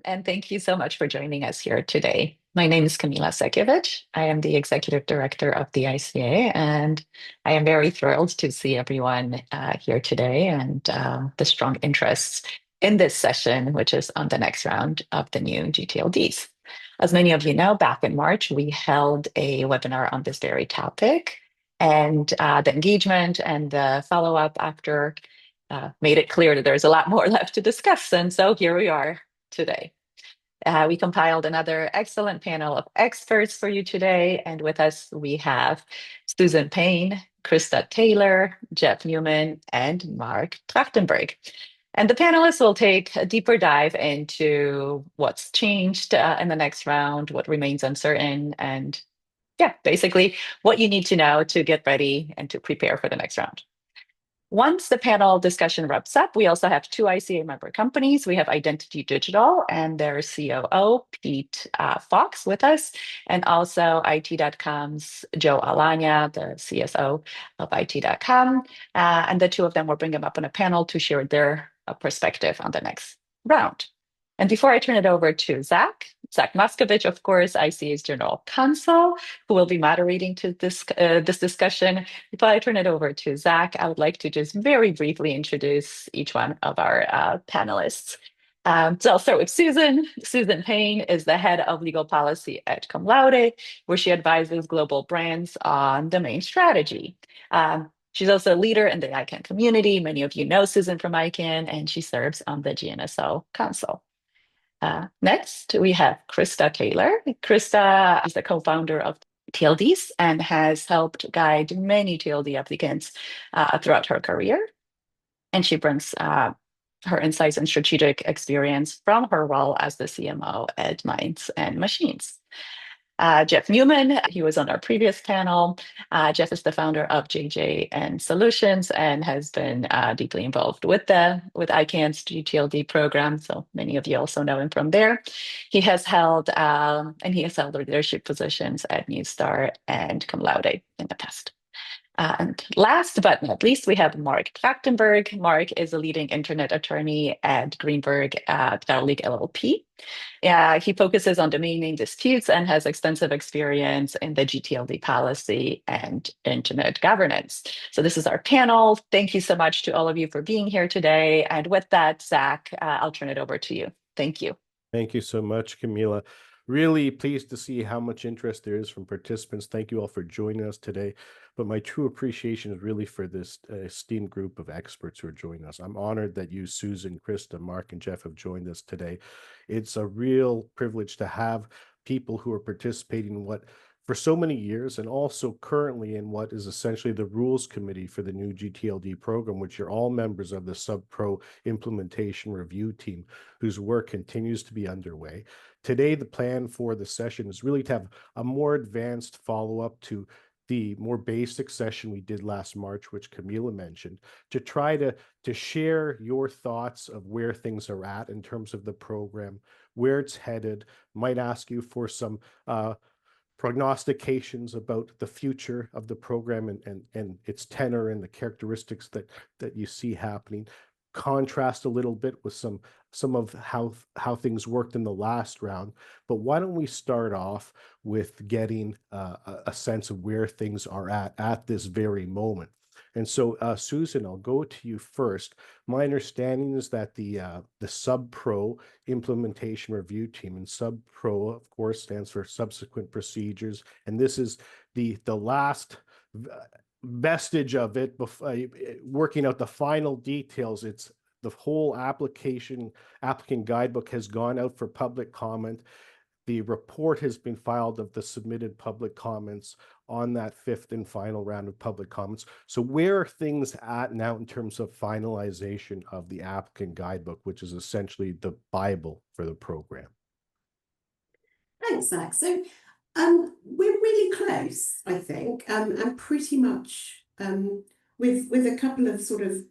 and thank you so much for joining us here today. My name is Kamila Sekiewicz. I am the Executive Director of the ICA, and I am very thrilled to see everyone here today and the strong interest in this session, which is on the next round of the new gTLDs. As many of you know, back in March, we held a webinar on this very topic, and the engagement and the follow-up after made it clear that there's a lot more left to discuss. And so here we are today. We compiled another excellent panel of experts for you today. And with us, we have Susan Payne, Christa Taylor, Jeff Neuman, and Marc Trachtenberg. And the panelists will take a deeper dive into what's changed in the next round, what remains uncertain, and yeah, basically what you need to know to get ready and to prepare for the next round. Once the panel discussion wraps up, we also have two ICA member companies. We have Identity Digital and their COO, Pete Fox, with us, and also IT.com's Joe Alagna, the CSO of IT.com. And the two of them will bring them up on a panel to share their perspective on the next round. And before I turn it over to Zach Muscovitch, of course, ICA's General Counsel, who will be moderating to this discussion. Before I turn it over to Zach, I would like to just very briefly introduce each one of our panelists. So I'll start with Susan. Susan Payne is the head of legal policy at Cum Laude, where she advises global brands on domain strategy. She's also a leader in the ICANN community. Many of you know Susan from ICANN, and she serves on the GNSO Council. Next, we have Christa Taylor. Christa is the co-founder of TLDz and has helped guide many TLD applicants throughout her career. And she brings her insights and strategic experience from her role as the CMO at Minds and Machines. Jeff Neuman, he was on our previous panel. Jeff is the founder of JJ Solutions and has been deeply involved with ICANN's gTLD program. So many of you also know him from there. He has held leadership positions at Newstar and Cum Laude in the past. And last but not least, we have Marc Trachtenberg. Marc is a leading internet attorney at Greenberg Traurig LLP. He focuses on domain name disputes and has extensive experience in the gTLD policy and internet governance. So this is our panel. Thank you so much to all of you for being here today. And with that, Zach, I'll turn it over to you. Thank you. Thank you so much, Kamila. Really pleased to see how much interest there is from participants. Thank you all for joining us today. But my true appreciation is really for this esteemed group of experts who are joining us. I'm honored that you, Susan, Christa, Marc, and Jeff have joined us today. It's a real privilege to have people who are participating in what for so many years and also currently in what is essentially the rules committee for the new gTLD program, which are all members of the sub-pro implementation review team, whose work continues to be underway. Today, the plan for the session is really to have a more advanced follow-up to the more basic session we did last March, which Kamila mentioned, to try to share your thoughts of where things are at in terms of the program, where it's headed, might ask you for some prognostications about the future of the program and its tenor and the characteristics that you see happening. Contrast a little bit with some of how things worked in the last round. But why don't we start off with getting a sense of where things are at this very moment. And so, Susan, I'll go to you first. My understanding is that the sub-pro implementation review team, and sub-pro, of course, stands for subsequent procedures, and this is the last vestige of it, working out the final details. It's the whole applicant guidebook has gone out for public comment. The report has been filed of the submitted public comments on that fifth and final round of public comments. So where are things at now in terms of finalization of the applicant guidebook, which is essentially the Bible for the program? Thanks, Zach. So we're really close, I think, and pretty much with a couple of sort of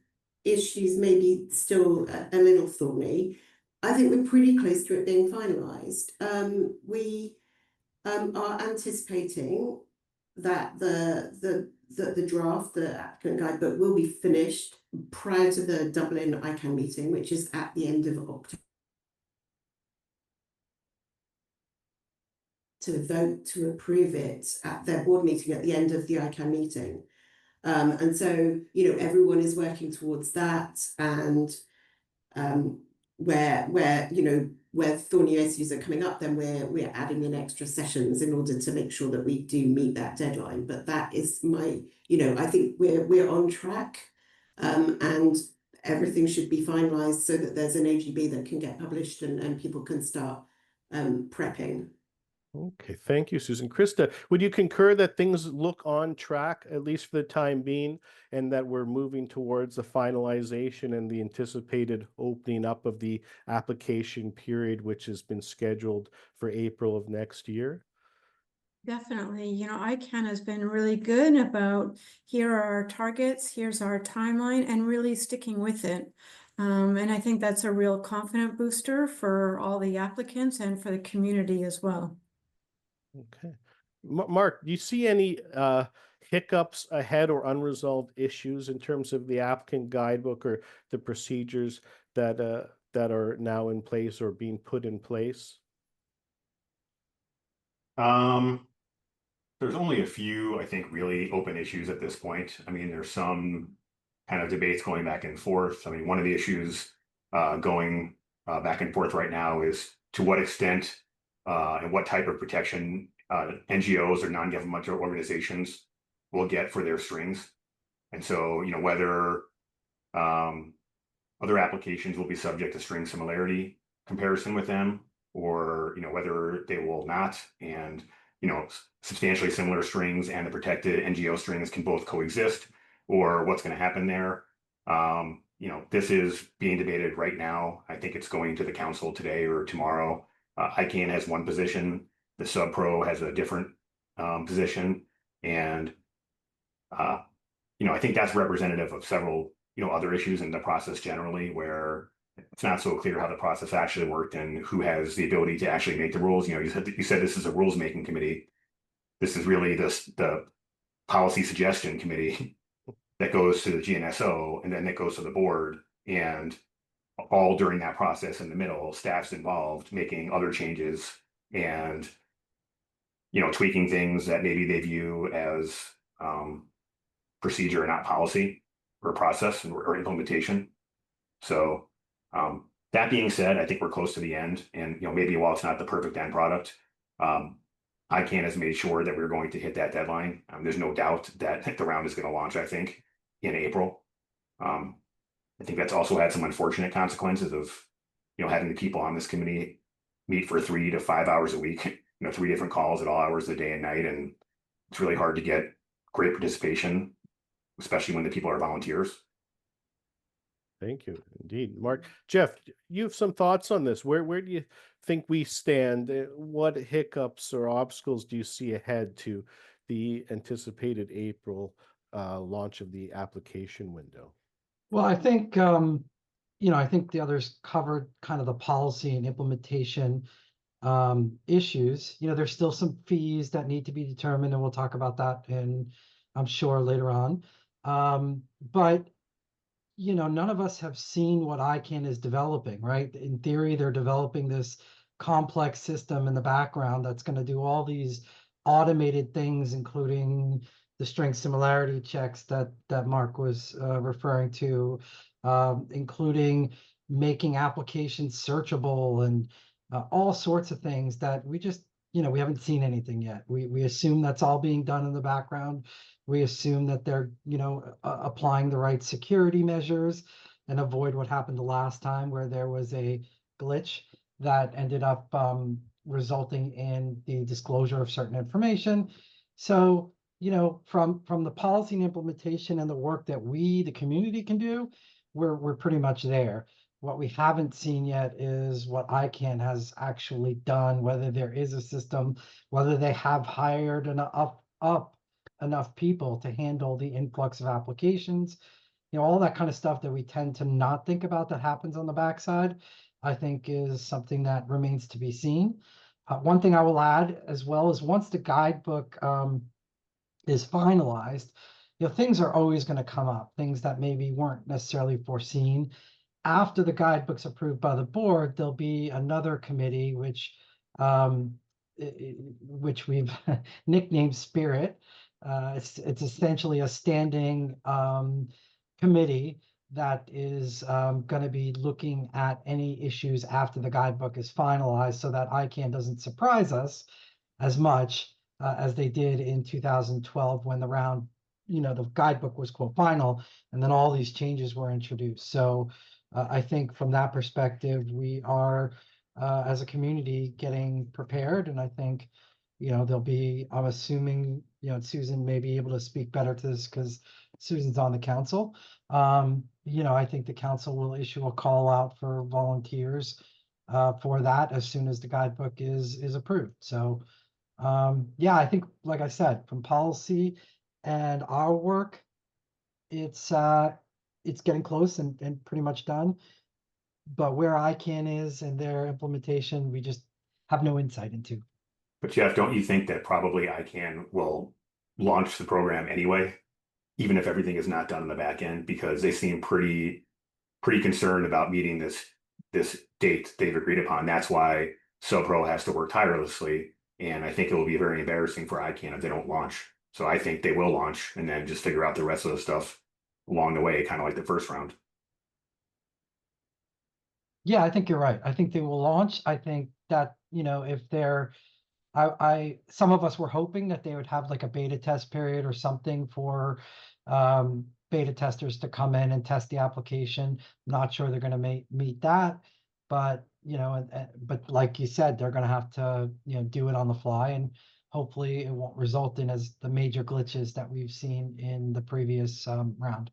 issues maybe still a little thorny. I think we're pretty close to it being finalised. We are anticipating that the draft, the applicant guidebook, will be finished prior to the Dublin ICANN meeting, which is at the end of October. to vote to approve it at their board meeting at the end of the ICA meeting. And so, you know, everyone is working towards that, and where you know, where thorny issues are coming up, then we're adding in extra sessions in order to make sure that we do meet that deadline. But that is my, you know, I think we're on track, and everything should be finalised so that there's an AGB that can get published and people can start prepping. Okay, thank you, Susan. Christa, would you concur that things look on track, at least for the time being, and that we're moving towards the finalization and the anticipated opening up of the application period, which has been scheduled for April of next year? Definitely. You know, ICANN has been really good about, here are our targets, here's our timeline, and really sticking with it. And I think that's a real confidence booster for all the applicants and for the community as well. Okay. Marc, do you see any hiccups ahead or unresolved issues in terms of the applicant guidebook or the procedures that are now in place or being put in place? There's only a few, I think, really open issues at this point. I mean, there's some kind of debates going back and forth. I mean, one of the issues going back and forth right now is to what extent and what type of protection NGOs or non-governmental organizations will get for their strings. And so, you know, whether other applications will be subject to string similarity comparison with them, or, you know, whether they will not, and, you know, substantially similar strings and the protected NGO strings can both coexist, or what's going to happen there. You know, this is being debated right now. I think it's going to the council today or tomorrow. ICANN has one position, the sub-pro has a different position, and you know, I think that's representative of several, you know, other issues in the process generally, where it's not so clear how the process actually worked and who has the ability to actually make the rules. You know, you said this is a rules making committee. This is really the policy suggestion committee that goes to the GNSO, and then that goes to the board, and all during that process in the middle, staff's involved making other changes and, you know, tweaking things that maybe they view as procedure and not policy or process or implementation. So that being said, I think we're close to the end, and, you know, maybe while it's not the perfect end product, ICANN has made sure that we're going to hit that deadline. There's no doubt that the round is going to launch, I think, in April. I think that's also had some unfortunate consequences of, you know, having the people on this committee meet for 3 to 5 hours a week, you know, 3 different calls at all hours of the day and night. And it's really hard to get great participation, especially when the people are volunteers. Thank you. Indeed. Marc, Jeff, you have some thoughts on this. Where do you think we stand? What hiccups or obstacles do you see ahead to the anticipated April launch of the application window? Well, I think, you know, I think the others covered kind of the policy and implementation issues. You know, there's still some fees that need to be determined, and we'll talk about that in, I'm sure, later on. But you know, none of us have seen what ICANN is developing, right? In theory, they're developing this complex system in the background that's going to do all these automated things, including the string similarity checks that Marc was referring to, including making applications searchable and all sorts of things that we just, you know, we haven't seen anything yet. We assume that's all being done in the background. We assume that they're, you know, applying the right security measures and avoid what happened the last time where there was a glitch that ended up resulting in the disclosure of certain information. So, you know, from the policy and implementation and the work that we, the community, can do, we're pretty much there. What we haven't seen yet is what ICANN has actually done, whether there is a system, whether they have hired enough people to handle the influx of applications, you know, all that kind of stuff that we tend to not think about that happens on the backside, I think is something that remains to be seen. One thing I will add as well is once the guidebook is finalized, you know, things are always going to come up, things that maybe weren't necessarily foreseen. After the guidebook's approved by the board, there'll be another committee, which which we've nicknamed Spirit. It's essentially a standing committee that is going to be looking at any issues after the guidebook is finalized, so that ICANN doesn't surprise us as much as they did in 2012 when the round, the guidebook was quote final, and then all these changes were introduced. So I think from that perspective, we are as a community getting prepared, and I think there'll be, I'm assuming, Susan may be able to speak better to this because Susan's on the council. I think the council will issue a call out for volunteers for that as soon as the guidebook is approved. So yeah, I think, like I said, from policy and our work, it's getting close and pretty much done. But where ICANN is and their implementation, we just have no insight into. But Jeff, don't you think that probably ICANN will launch the program anyway, even if everything is not done in the back end, because they seem pretty concerned about meeting this date they've agreed upon. That's why SubPro has to work tirelessly, and I think it will be very embarrassing for ICANN if they don't launch. So I think they will launch and then just figure out the rest of the stuff along the way, kind of like the first round. Yeah, I think you're right. I think they will launch. I think that, if they're, some of us were hoping that they would have like a beta test period or something for beta testers to come in and test the application. Not sure they're going to meet that, but but like you said, they're going to have to do it on the fly, and hopefully it won't result in as the major glitches that we've seen in the previous round.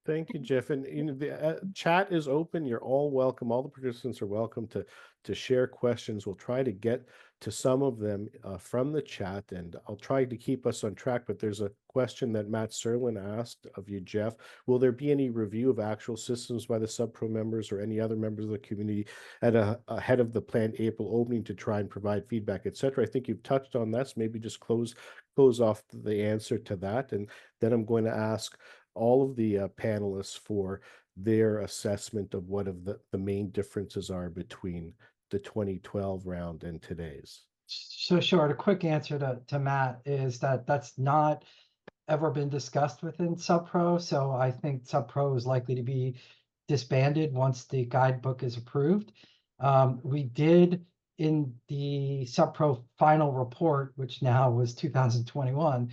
Thank you, Jeff. And the chat is open. You're all welcome. All the participants are welcome to share questions. We'll try to get to some of them from the chat, and I'll try to keep us on track. But there's a question that Matt Serlin asked of you, Jeff. Will there be any review of actual systems by the SubPro members or any other members of the community ahead of the planned April opening to try and provide feedback, etc.? I think you've touched on that. So maybe just close off the answer to that, and then I'm going to ask all of the panelists for their assessment of what of the main differences are between the 2012 round and today's. So sure, the quick answer to Matt is that that's not ever been discussed within SubPro. So I think SubPro is likely to be disbanded once the guidebook is approved. We did in the SubPro final report, which now was 2021,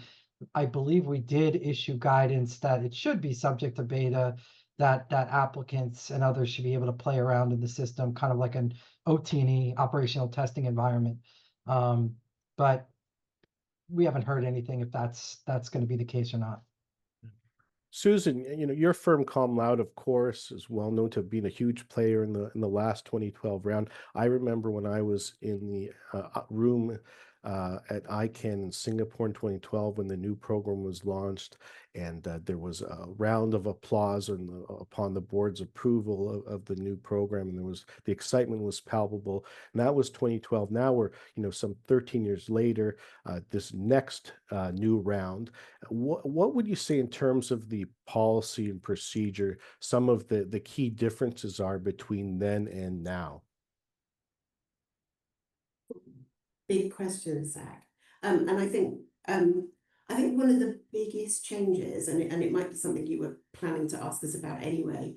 I believe we did issue guidance that it should be subject to beta, that applicants and others should be able to play around in the system, kind of like an OT&E, operational testing environment. But we haven't heard anything if that's going to be the case or not. Susan, your firm, Laude, of course, is well known to have been a huge player in the last 2012 round. I remember when I was in the room at ICANN in Singapore in 2012 when the new program was launched, and there was a round of applause upon the board's approval of the new program, and the excitement was palpable. And that was 2012. Now we're some 13 years later, this next new round. What would you say in terms of the policy and procedure, some of the key differences are between then and now? Big question, Zach. And I think one of the biggest changes, and it might be something you were planning to ask us about anyway,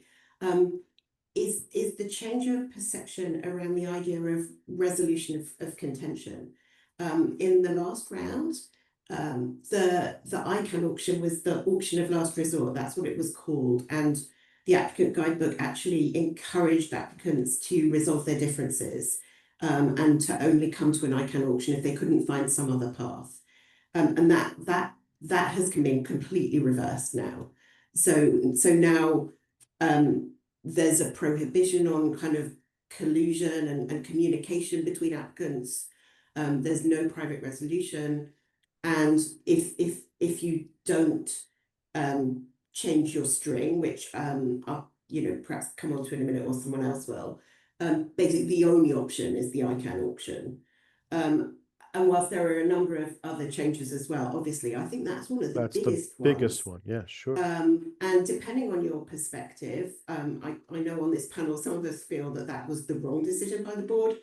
is the change of perception around the idea of resolution of contention. In the last round, the ICANN auction was the auction of last resort. That's what it was called, and the applicant guidebook actually encouraged applicants to resolve their differences. And to only come to an ICANN auction if they couldn't find some other path. And that has been completely reversed now. So now there's a prohibition on kind of collusion and communication between applicants. There's no private resolution. And if you don't change your string, which I'll perhaps come on to in a minute, or someone else will, basically the only option is the ICANN auction. And whilst there are a number of other changes as well, obviously, I think that's one of the biggest one. Yeah, sure. And depending on your perspective, I know on this panel, some of us feel that was the wrong decision by the board.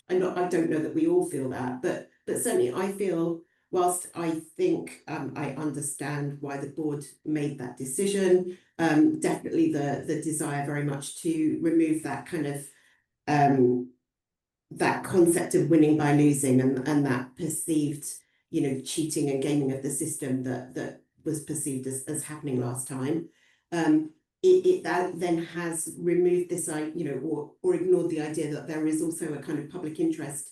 I don't know that we all feel that, but certainly I feel, whilst I think I understand why the board made that decision, definitely the desire very much to remove that kind of that concept of winning by losing and that perceived, you know, cheating and gaming of the system that was perceived as happening last time. That then has removed this, you know, or ignored the idea that there is also a kind of public interest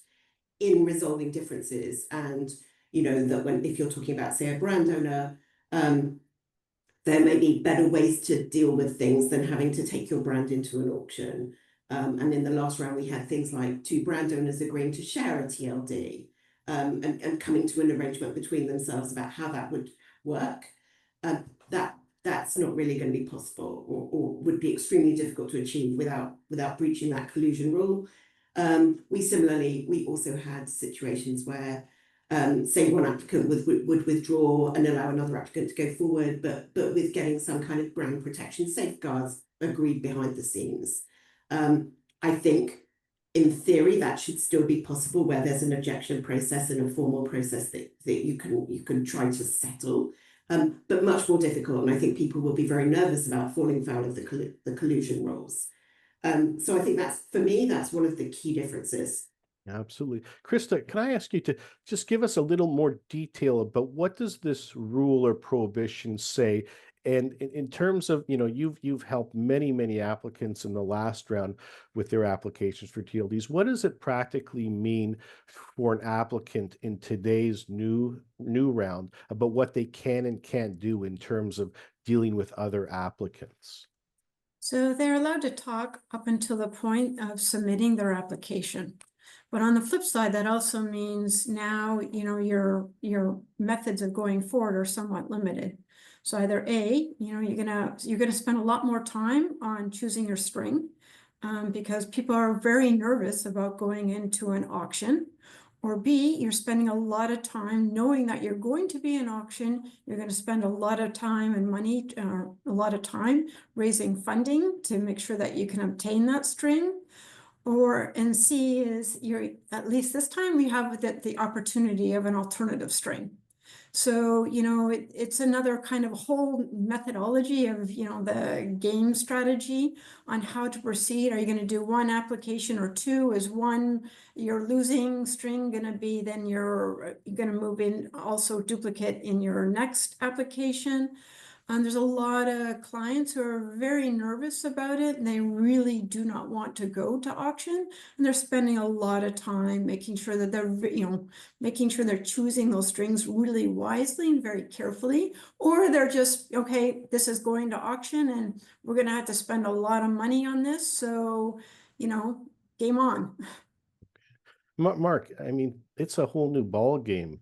in resolving differences, and you know that if you're talking about, say, a brand owner, there may be better ways to deal with things than having to take your brand into an auction. And in the last round, we had things like 2 brand owners agreeing to share a TLD, and coming to an arrangement between themselves about how that would work. That's not really going to be possible, or would be extremely difficult to achieve without breaching that collusion rule. We also had situations where, say, one applicant would withdraw and allow another applicant to go forward, but with getting some kind of brand protection safeguards agreed behind the scenes. I think in theory that should still be possible, where there's an objection process and a formal process that you can try to settle, but much more difficult, and I think people will be very nervous about falling foul of the collusion rules. So I think for me, that's one of the key differences. Absolutely. Christa, can I ask you to just give us a little more detail about what does this rule or prohibition say? And in terms of, you know, you've helped many applicants in the last round with their applications for TLDs. What does it practically mean for an applicant in today's new round about what they can and can't do in terms of dealing with other applicants? So they're allowed to talk up until the point of submitting their application. But on the flip side, that also means now, you know, your methods of going forward are somewhat limited. So either A, you know, you're gonna spend a lot more time on choosing your string, because people are very nervous about going into an auction. Or B, you're spending a lot of time knowing that you're going to be in auction. You're going to spend a lot of time and money, a lot of time raising funding to make sure that you can obtain that string. And C is at least this time we have the opportunity of an alternative string. So, you know, it's another kind of whole methodology of, you know, the game strategy on how to proceed. Are you going to do one application or two? Is one your losing string going to be, then you're going to move in also duplicate in your next application? There's a lot of clients who are very nervous about it, and they really do not want to go to auction, and they're spending a lot of time making sure that they're choosing those strings really wisely and very carefully, or they're just, okay, this is going to auction and we're going to have to spend a lot of money on this, so, you know, game on. Marc, I mean, it's a whole new ball game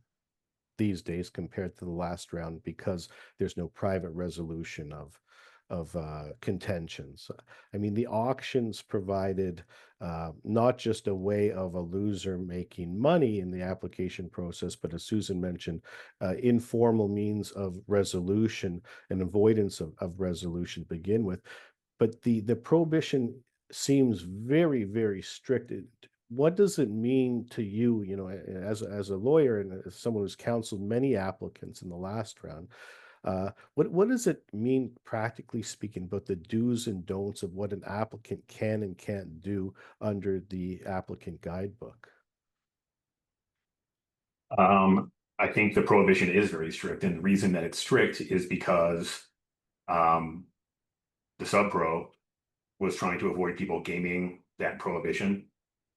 these days compared to the last round, because there's no private resolution of contentions. I mean, the auctions provided not just a way of a loser making money in the application process, but as Susan mentioned, informal means of resolution and avoidance of resolution to begin with. But the prohibition seems very strict. What does it mean to you, you know, as a lawyer and as someone who's counseled many applicants in the last round? What does it mean, practically speaking, about the do's and don'ts of what an applicant can and can't do under the applicant guidebook? I think the prohibition is very strict, and the reason that it's strict is because the sub-pro was trying to avoid people gaming that prohibition.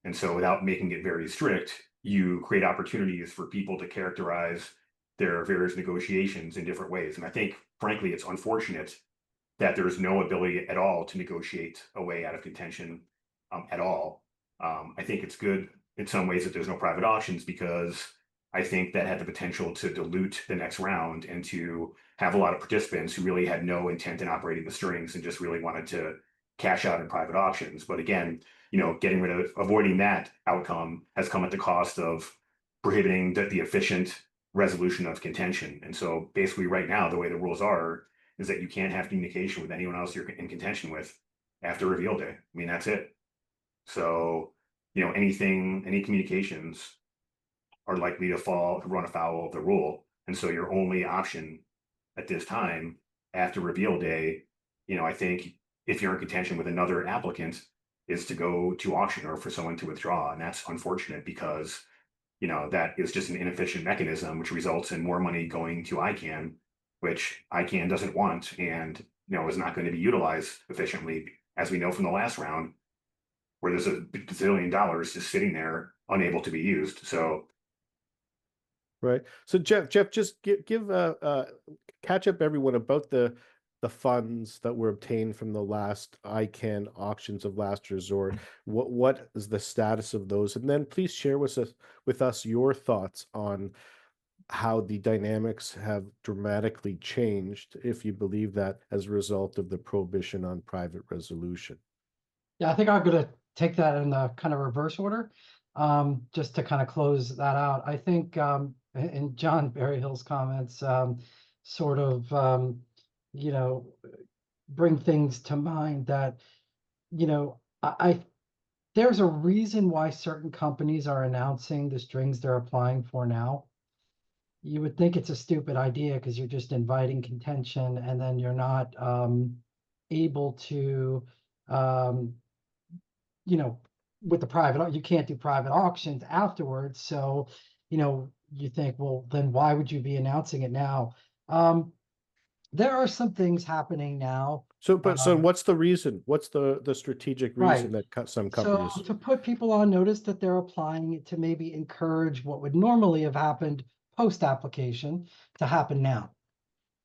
And so without making it very strict, you create opportunities for people to characterize their various negotiations in different ways. And I think, frankly, it's unfortunate that there's no ability at all to negotiate a way out of contention at all. I think it's good in some ways that there's no private auctions, because I think that had the potential to dilute the next round and to have a lot of participants who really had no intent in operating the strings and just really wanted to cash out in private auctions. But again, you know, avoiding that outcome has come at the cost of prohibiting the efficient resolution of contention. And so basically right now, the way the rules are is that you can't have communication with anyone else you're in contention with after reveal day. I mean, that's it. So any communications are likely to run afoul of the rule. And so your only option at this time after reveal day, I think if you're in contention with another applicant, is to go to auction or for someone to withdraw. And that's unfortunate because, that is just an inefficient mechanism, which results in more money going to ICANN, which ICANN doesn't want and, is not going to be utilized efficiently, as we know from the last round, where there's a bazillion dollars just sitting there unable to be used. So Right. So Jeff, just give catch up everyone about the funds that were obtained from the last ICANN auctions of last resort. What is the status of those? And then please share with us your thoughts on how the dynamics have dramatically changed, if you believe that, as a result of the prohibition on private resolution. Yeah, I think I'm going to take that in the kind of reverse order, just to kind of close that out. I think in John Berryhill's comments, sort of, bring things to mind that, there's a reason why certain companies are announcing the strings they're applying for now. You would think it's a stupid idea because you're just inviting contention and then you're not able to, with the private, you can't do private auctions afterwards. So, you think, well, then why would you be announcing it now? There are some things happening now. So, what's the reason? What's the strategic reason that some companies? So to put people on notice that they're applying it to maybe encourage what would normally have happened post-application to happen now,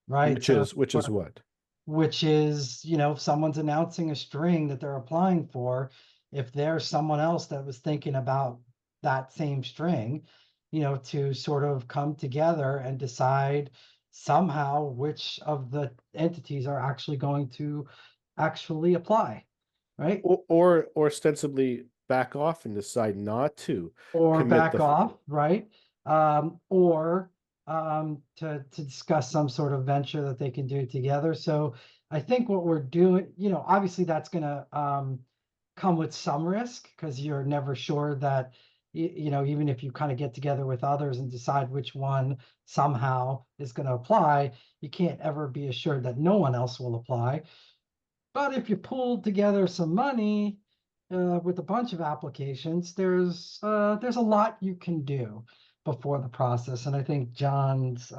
right? Which is what? Which is, if someone's announcing a string that they're applying for, if there's someone else that was thinking about that same string, to sort of come together and decide somehow which of the entities are actually going to actually apply, right? Or ostensibly back off and decide not to. Or back off, right? Or to discuss some sort of venture that they can do together. So I think what we're doing, obviously that's going to come with some risk because you're never sure that, even if you kind of get together with others and decide which one somehow is going to apply, you can't ever be assured that no one else will apply. But if you pull together some money with a bunch of applications, there's a lot you can do before the process. And I think John's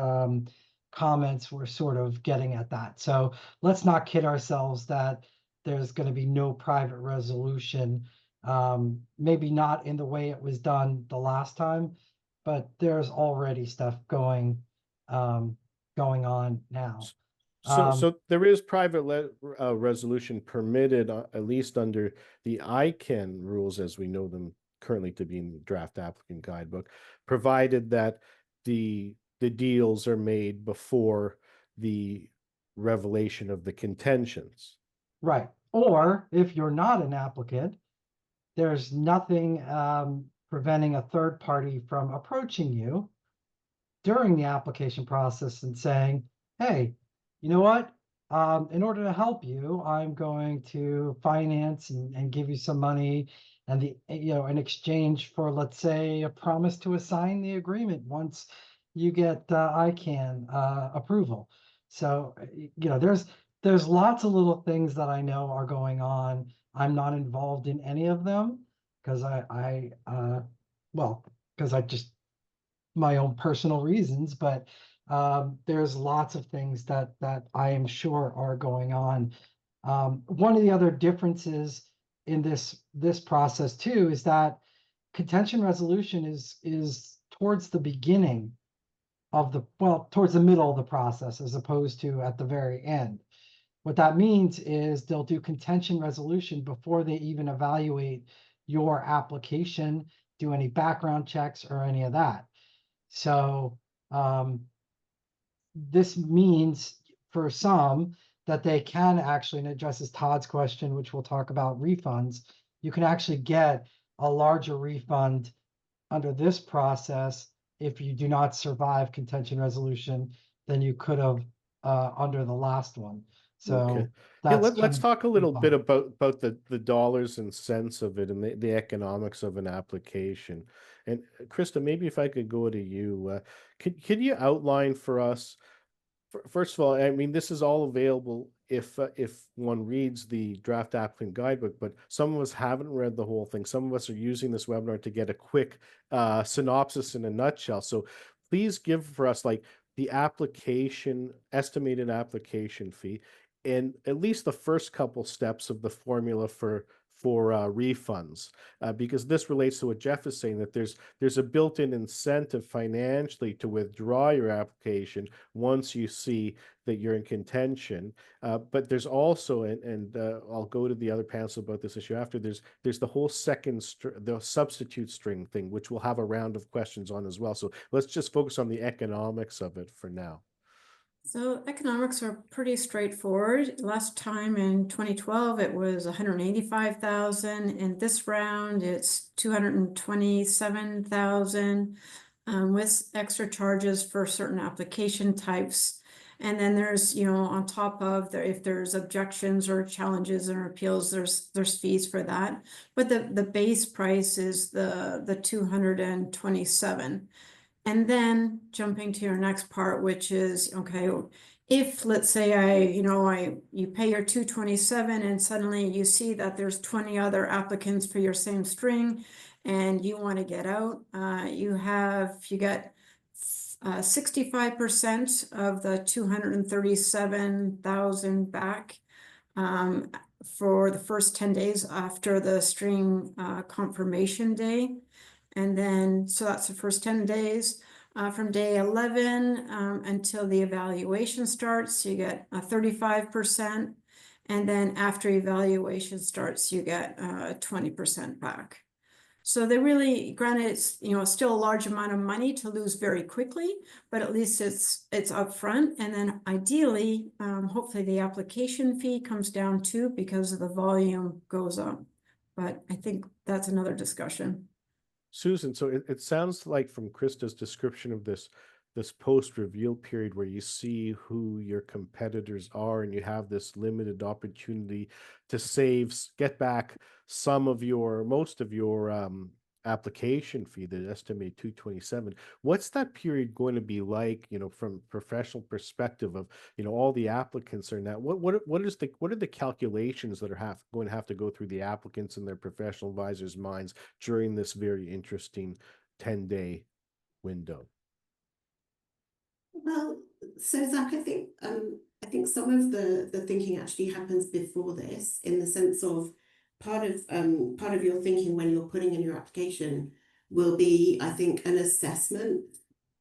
comments were sort of getting at that. So let's not kid ourselves that there's going to be no private resolution, maybe not in the way it was done the last time, but there's already stuff going on now. So there is private resolution permitted, at least under the ICANN rules as we know them currently to be in the draft applicant guidebook, provided that the deals are made before the revelation of the contentions. Right. Or if you're not an applicant, there's nothing preventing a third party from approaching you during the application process and saying, hey, you know what? In order to help you, I'm going to finance and give you some money and in exchange for, let's say, a promise to assign the agreement once you get ICANN approval. So, there's lots of little things that I know are going on. I'm not involved in any of them because because I just my own personal reasons, but there's lots of things that I am sure are going on. One of the other differences in this process too is that contention resolution is towards the beginning of towards the middle of the process as opposed to at the very end. What that means is they'll do contention resolution before they even evaluate your application, do any background checks or any of that. So this means for some that they can actually, and it addresses Todd's question, which we'll talk about refunds, you can actually get a larger refund under this process if you do not survive contention resolution than you could have under the last one. So Okay. Yeah, that's kind let's of talk a little bit involved. about the dollars and cents of it and the economics of an application. And Christa, maybe if I could go to you, could you outline for us, first of all, I mean, this is all available if one reads the draft applicant guidebook, but some of us haven't read the whole thing. Some of us are using this webinar to get a quick synopsis in a nutshell. So please give for us like the estimated application fee, and at least the first couple steps of the formula for refunds, because this relates to what Jeff is saying, that there's a built-in incentive financially to withdraw your application once you see that you're in contention. But there's also, and I'll go to the other panels about this issue after, there's the whole the substitute string thing, which we'll have a round of questions on as well. So let's just focus on the economics of it for now. So economics are pretty straightforward. Last time in 2012, it was 185,000. In this round, it's 227,000 with extra charges for certain application types. And then there's, on top of there, if there's objections or challenges or appeals, there's fees for that. But the base price is the 227. And then jumping to your next part, which is, okay, if let's say you pay your 227 and suddenly you see that there's 20 other applicants for your same string and you want to get out, you get 65% of the 237,000 back for the first 10 days after the string confirmation day. And then, so that's the first 10 days. From day 11 until the evaluation starts, you get 35%. And then after evaluation starts, you get 20% back. So they really, granted, it's still a large amount of money to lose very quickly, but at least it's upfront. And then ideally, hopefully the application fee comes down too because the volume goes up. But I think that's another discussion. Susan, so it sounds like from Christa's description of this post-reveal period where you see who your competitors are and you have this limited opportunity to get back most of your application fee, the estimated 227. What's that period going to be like, from professional perspective of, all the applicants are now, what are the calculations that are going to have to go through the applicants and their professional advisors' minds during this very interesting 10-day window? Well, so Zach, I think some of the thinking actually happens before this, in the sense of part of your thinking when you're putting in your application will be, I think, an assessment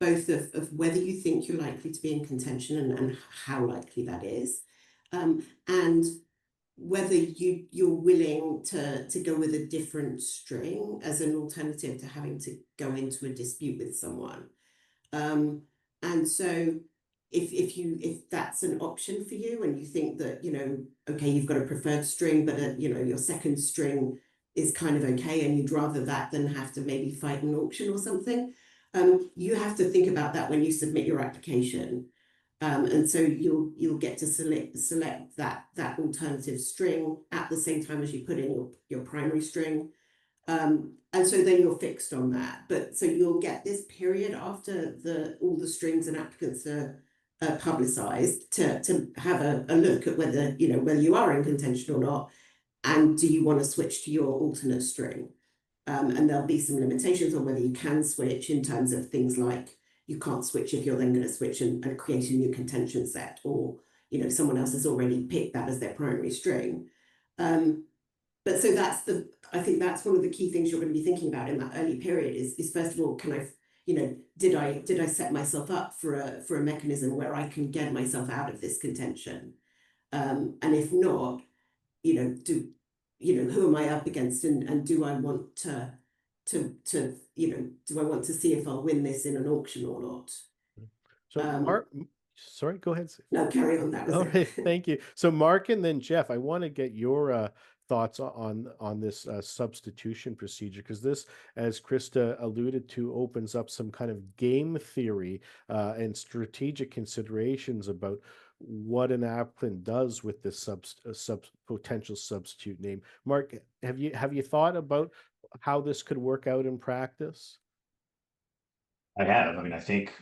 both of whether you think you're likely to be in contention and how likely that is, and whether you're willing to go with a different string as an alternative to having to go into a dispute with someone. And so if that's an option for you and you think that, okay, you've got a preferred string, but your second string is kind of okay and you'd rather that than have to maybe fight an auction or something, you have to think about that when you submit your application. And so you'll get to select that alternative string at the same time as you put in your primary string. And so then you're fixed on that. But so you'll get this period after all the strings and applicants are publicized to have a look at whether you are in contention or not, and do you want to switch to your alternate string. And there'll be some limitations on whether you can switch, in terms of things like you can't switch if you're then going to switch and create a new contention set, or someone else has already picked that as their primary string. But so I think that's one of the key things you're going to be thinking about in that early period is first of all, can I, did I set myself up for a mechanism where I can get myself out of this contention? And if not, who am I up against, and do I want to do I want to see if I'll win this in an auction or not? So Marc, sorry, go ahead. No, carry on. That was all it. right, thank you. So Marc and then Jeff, I want to get your thoughts on this substitution procedure, because this, as Christa alluded to, opens up some kind of game theory and strategic considerations about what an applicant does with this potential substitute name. Marc, have you thought about how this could work out in practice? I have. I mean, I think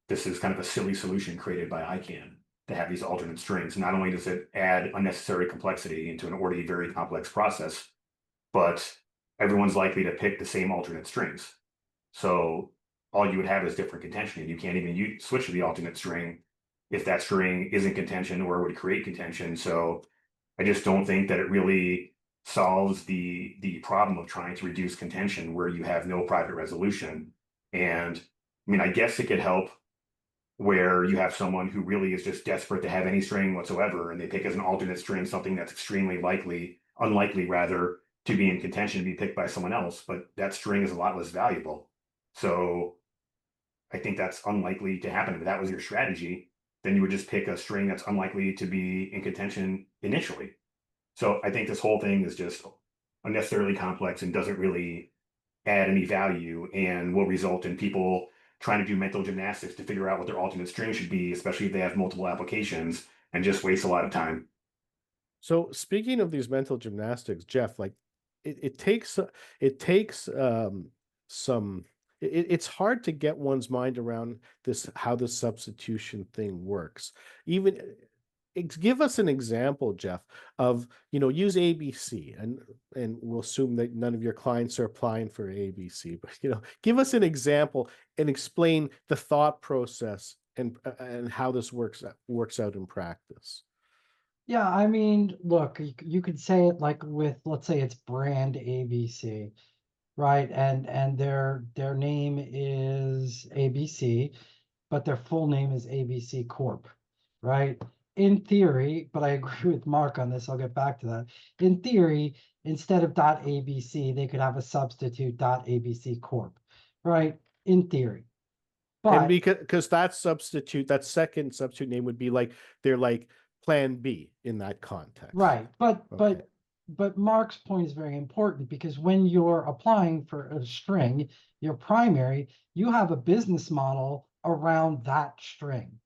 this is kind of a silly solution created by ICANN to have these alternate strings. Not only does it add unnecessary complexity into an already very complex process, but everyone's likely to pick the same alternate strings. So all you would have is different contention, and you can't even switch to the alternate string if that string isn't contention or would create contention. So I just don't think that it really solves the problem of trying to reduce contention where you have no private resolution. And I mean, I guess it could help where you have someone who really is just desperate to have any string whatsoever, and they pick as an alternate string something that's extremely unlikely rather, to be in contention to be picked by someone else, but that string is a lot less valuable. So I think that's unlikely to happen. If that was your strategy, then you would just pick a string that's unlikely to be in contention initially. So I think this whole thing is just unnecessarily complex and doesn't really add any value, and will result in people trying to do mental gymnastics to figure out what their alternate string should be, especially if they have multiple applications, and just waste a lot of time. So speaking of these mental gymnastics, Jeff, like it takes some. It's hard to get one's mind around this, how this substitution thing works. Even give us an example, Jeff, of, use ABC, and we'll assume that none of your clients are applying for ABC, but give us an example and explain the thought process and how this works out in practice. Yeah, I mean, look, you could say it like with, let's say it's brand ABC, right? And their name is ABC, but their full name is ABC Corp, right? In theory, but I agree with Marc on this, I'll get back to that. In theory, instead of .abc, they could have a substitute .abc Corp, right? In theory. And But because that second substitute name would be they're like plan B in that context. right, Okay. but Marc's point is very important, because when you're applying for a string, your primary, you have a business model around that string.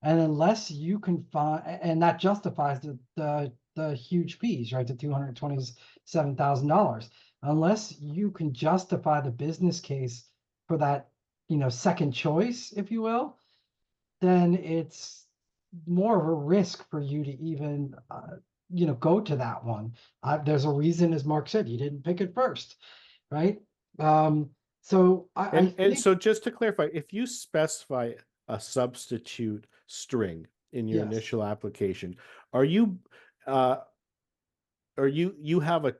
And unless you can find, and that justifies the huge fees, right? The $227,000. Unless you can justify the business case for that, second choice, if you will, then it's more of a risk for you to even, go to that one. There's a reason, as Marc said, you didn't pick it first, right? So I think, so just to clarify, if you specify a substitute string in your yes. initial application, you have a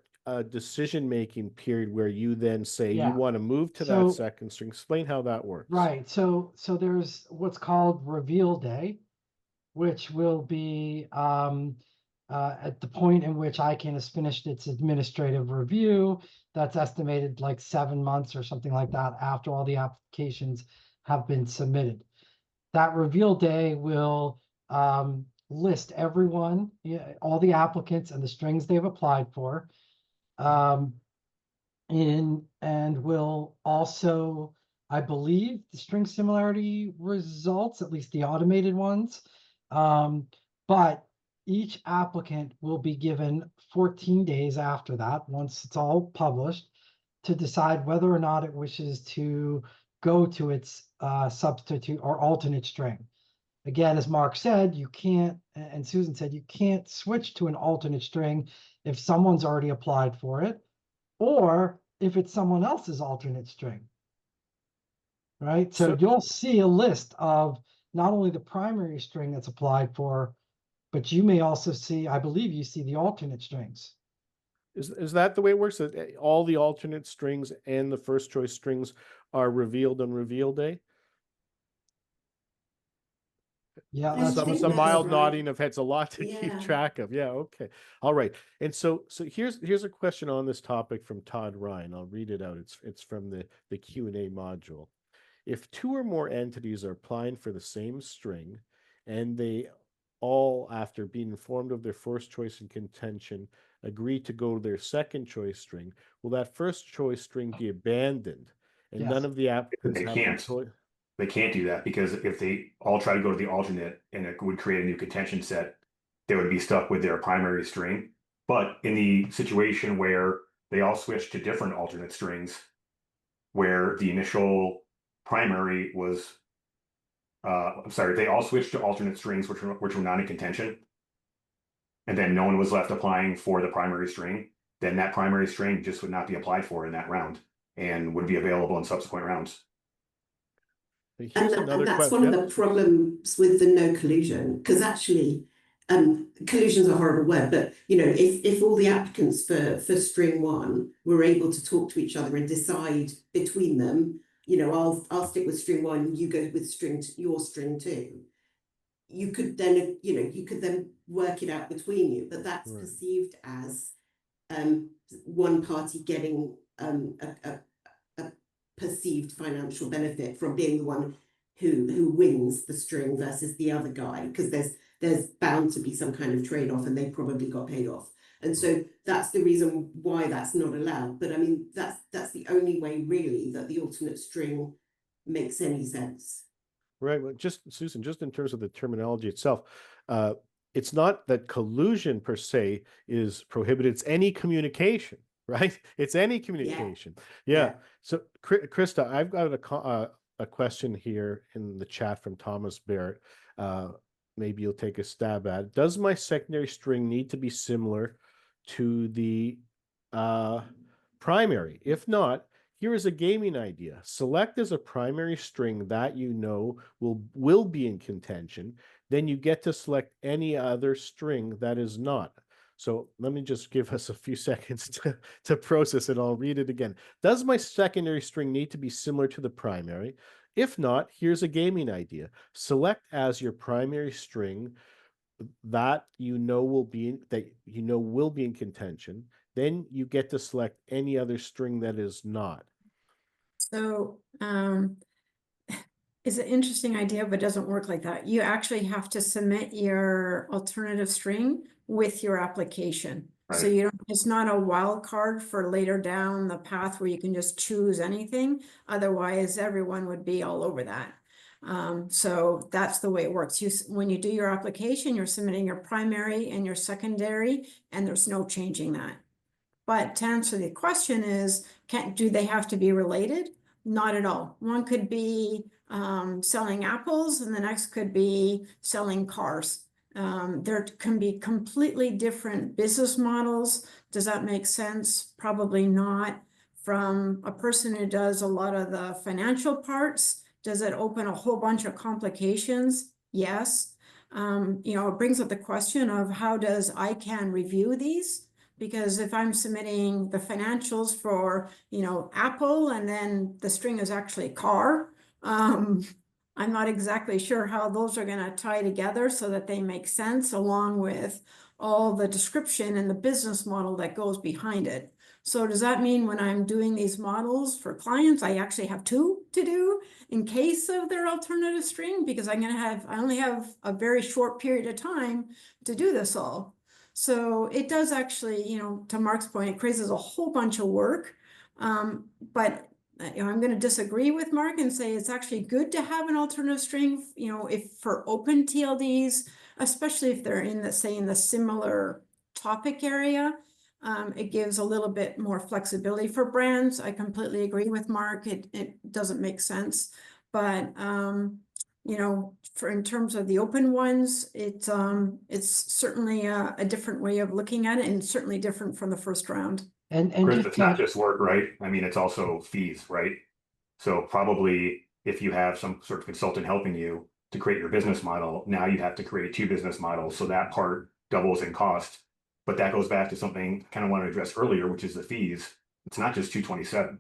decision-making period where you then say you want to move to that second string. Explain how that works. Right. So there's what's called reveal day, which will be at the point in which ICANN has finished its administrative review. That's estimated like 7 months or something like that after all the applications have been submitted. That reveal day will list everyone, all the applicants and the strings they've applied for, and will also, I believe, the string similarity results, at least the automated ones. But each applicant will be given 14 days after that, once it's all published, to decide whether or not it wishes to go to its substitute or alternate string. Again, as Marc said, you can't, and Susan said, you can't switch to an alternate string if someone's already applied for it, or if it's someone else's alternate string, right? So you'll see a list of not only the primary string that's applied for, but you may also see, I believe you see the alternate strings. Is that the way it works? That all the alternate strings and the first choice strings are revealed on reveal day? Yeah, some mild nodding of heads, a lot to keep track of. Yeah, okay. All right. And so here's a question on this topic from Todd Ryan. I'll read it out. It's from the Q&A module. If two or more entities are applying for the same string, and they all, after being informed of their first choice and contention, agree to go to their second choice string, will that first choice string be abandoned? And none of the applicants They have can't. the choice. they can't do that because if they all try to go to the alternate and it would create a new contention set, they would be stuck with their primary string. But in the situation where they all switch to different alternate strings, where the initial primary was, I'm sorry, they all switched to alternate strings which were not in contention, and then no one was left applying for the primary string, then that primary string just would not be applied for in that round and would be available in subsequent rounds. Here's another and that's question. one of the problems with the no collusion, because actually collusion's a horrible word, but you know, if all the applicants for string one were able to talk to each other and decide between them, you know, I'll stick with string one, you go with your string two, you could then, you know, you could then work it out between you, but that's Right. perceived as one party getting a perceived financial benefit from being the one who wins the string versus the other guy, because there's bound to be some kind of trade-off and they probably got paid off. And so that's the reason why that's not allowed. But I mean, that's the only way really that the alternate string makes any sense. Right. Well, just Susan, just in terms of the terminology itself, it's not that collusion per se is prohibited. It's any communication, right? It's any communication. Yeah. So, Christa, I've got a question here in the chat from Thomas Barrett. Maybe you'll take a stab at it. Does my secondary string need to be similar to the primary? If not, here is a gaming idea. Select as a primary string that you know will be in contention. Then you get to select any other string that is not. So let me just give us a few seconds to process it. I'll read it again. Does my secondary string need to be similar to the primary? If not, here's a gaming idea. Select as your primary string that you know will be in contention. Then you get to select any other string that is not. So it's an interesting idea, but doesn't work like that. You actually have to submit your alternative string with your application. Right. So you don't, it's not a wild card for later down the path where you can just choose anything. Otherwise, everyone would be all over that. So that's the way it works. When you do your application, you're submitting your primary and your secondary, and there's no changing that. But to answer the question is, do they have to be related? Not at all. One could be selling apples and the next could be selling cars. There can be completely different business models. Does that make sense? Probably not. From a person who does a lot of the financial parts, does it open a whole bunch of complications? Yes. You know, it brings up the question of how does ICANN review these? Because if I'm submitting the financials for, you know, Apple and then the string is actually car, I'm not exactly sure how those are going to tie together so that they make sense along with all the description and the business model that goes behind it. So does that mean when I'm doing these models for clients, I actually have two to do in case of their alternative string? Because I only have a very short period of time to do this all. So it does actually, you know, to Marc's point, it creates a whole bunch of work. But you know, I'm going to disagree with Marc and say it's actually good to have an alternative string, you know, if for open TLDs, especially if they're in the, say, in the similar topic area. It gives a little bit more flexibility for brands. I completely agree with Marc. It doesn't make sense. But you know, in terms of the open ones, it's certainly a different way of looking at it, and certainly different from the first round. And Chris, just it's not just work, right? I mean, it's also fees, right? So probably if you have some sort of consultant helping you to create your business model, now you have to create two business models. So that part doubles in cost. But that goes back to something I kind of want to address earlier, which is the fees. It's not just $227,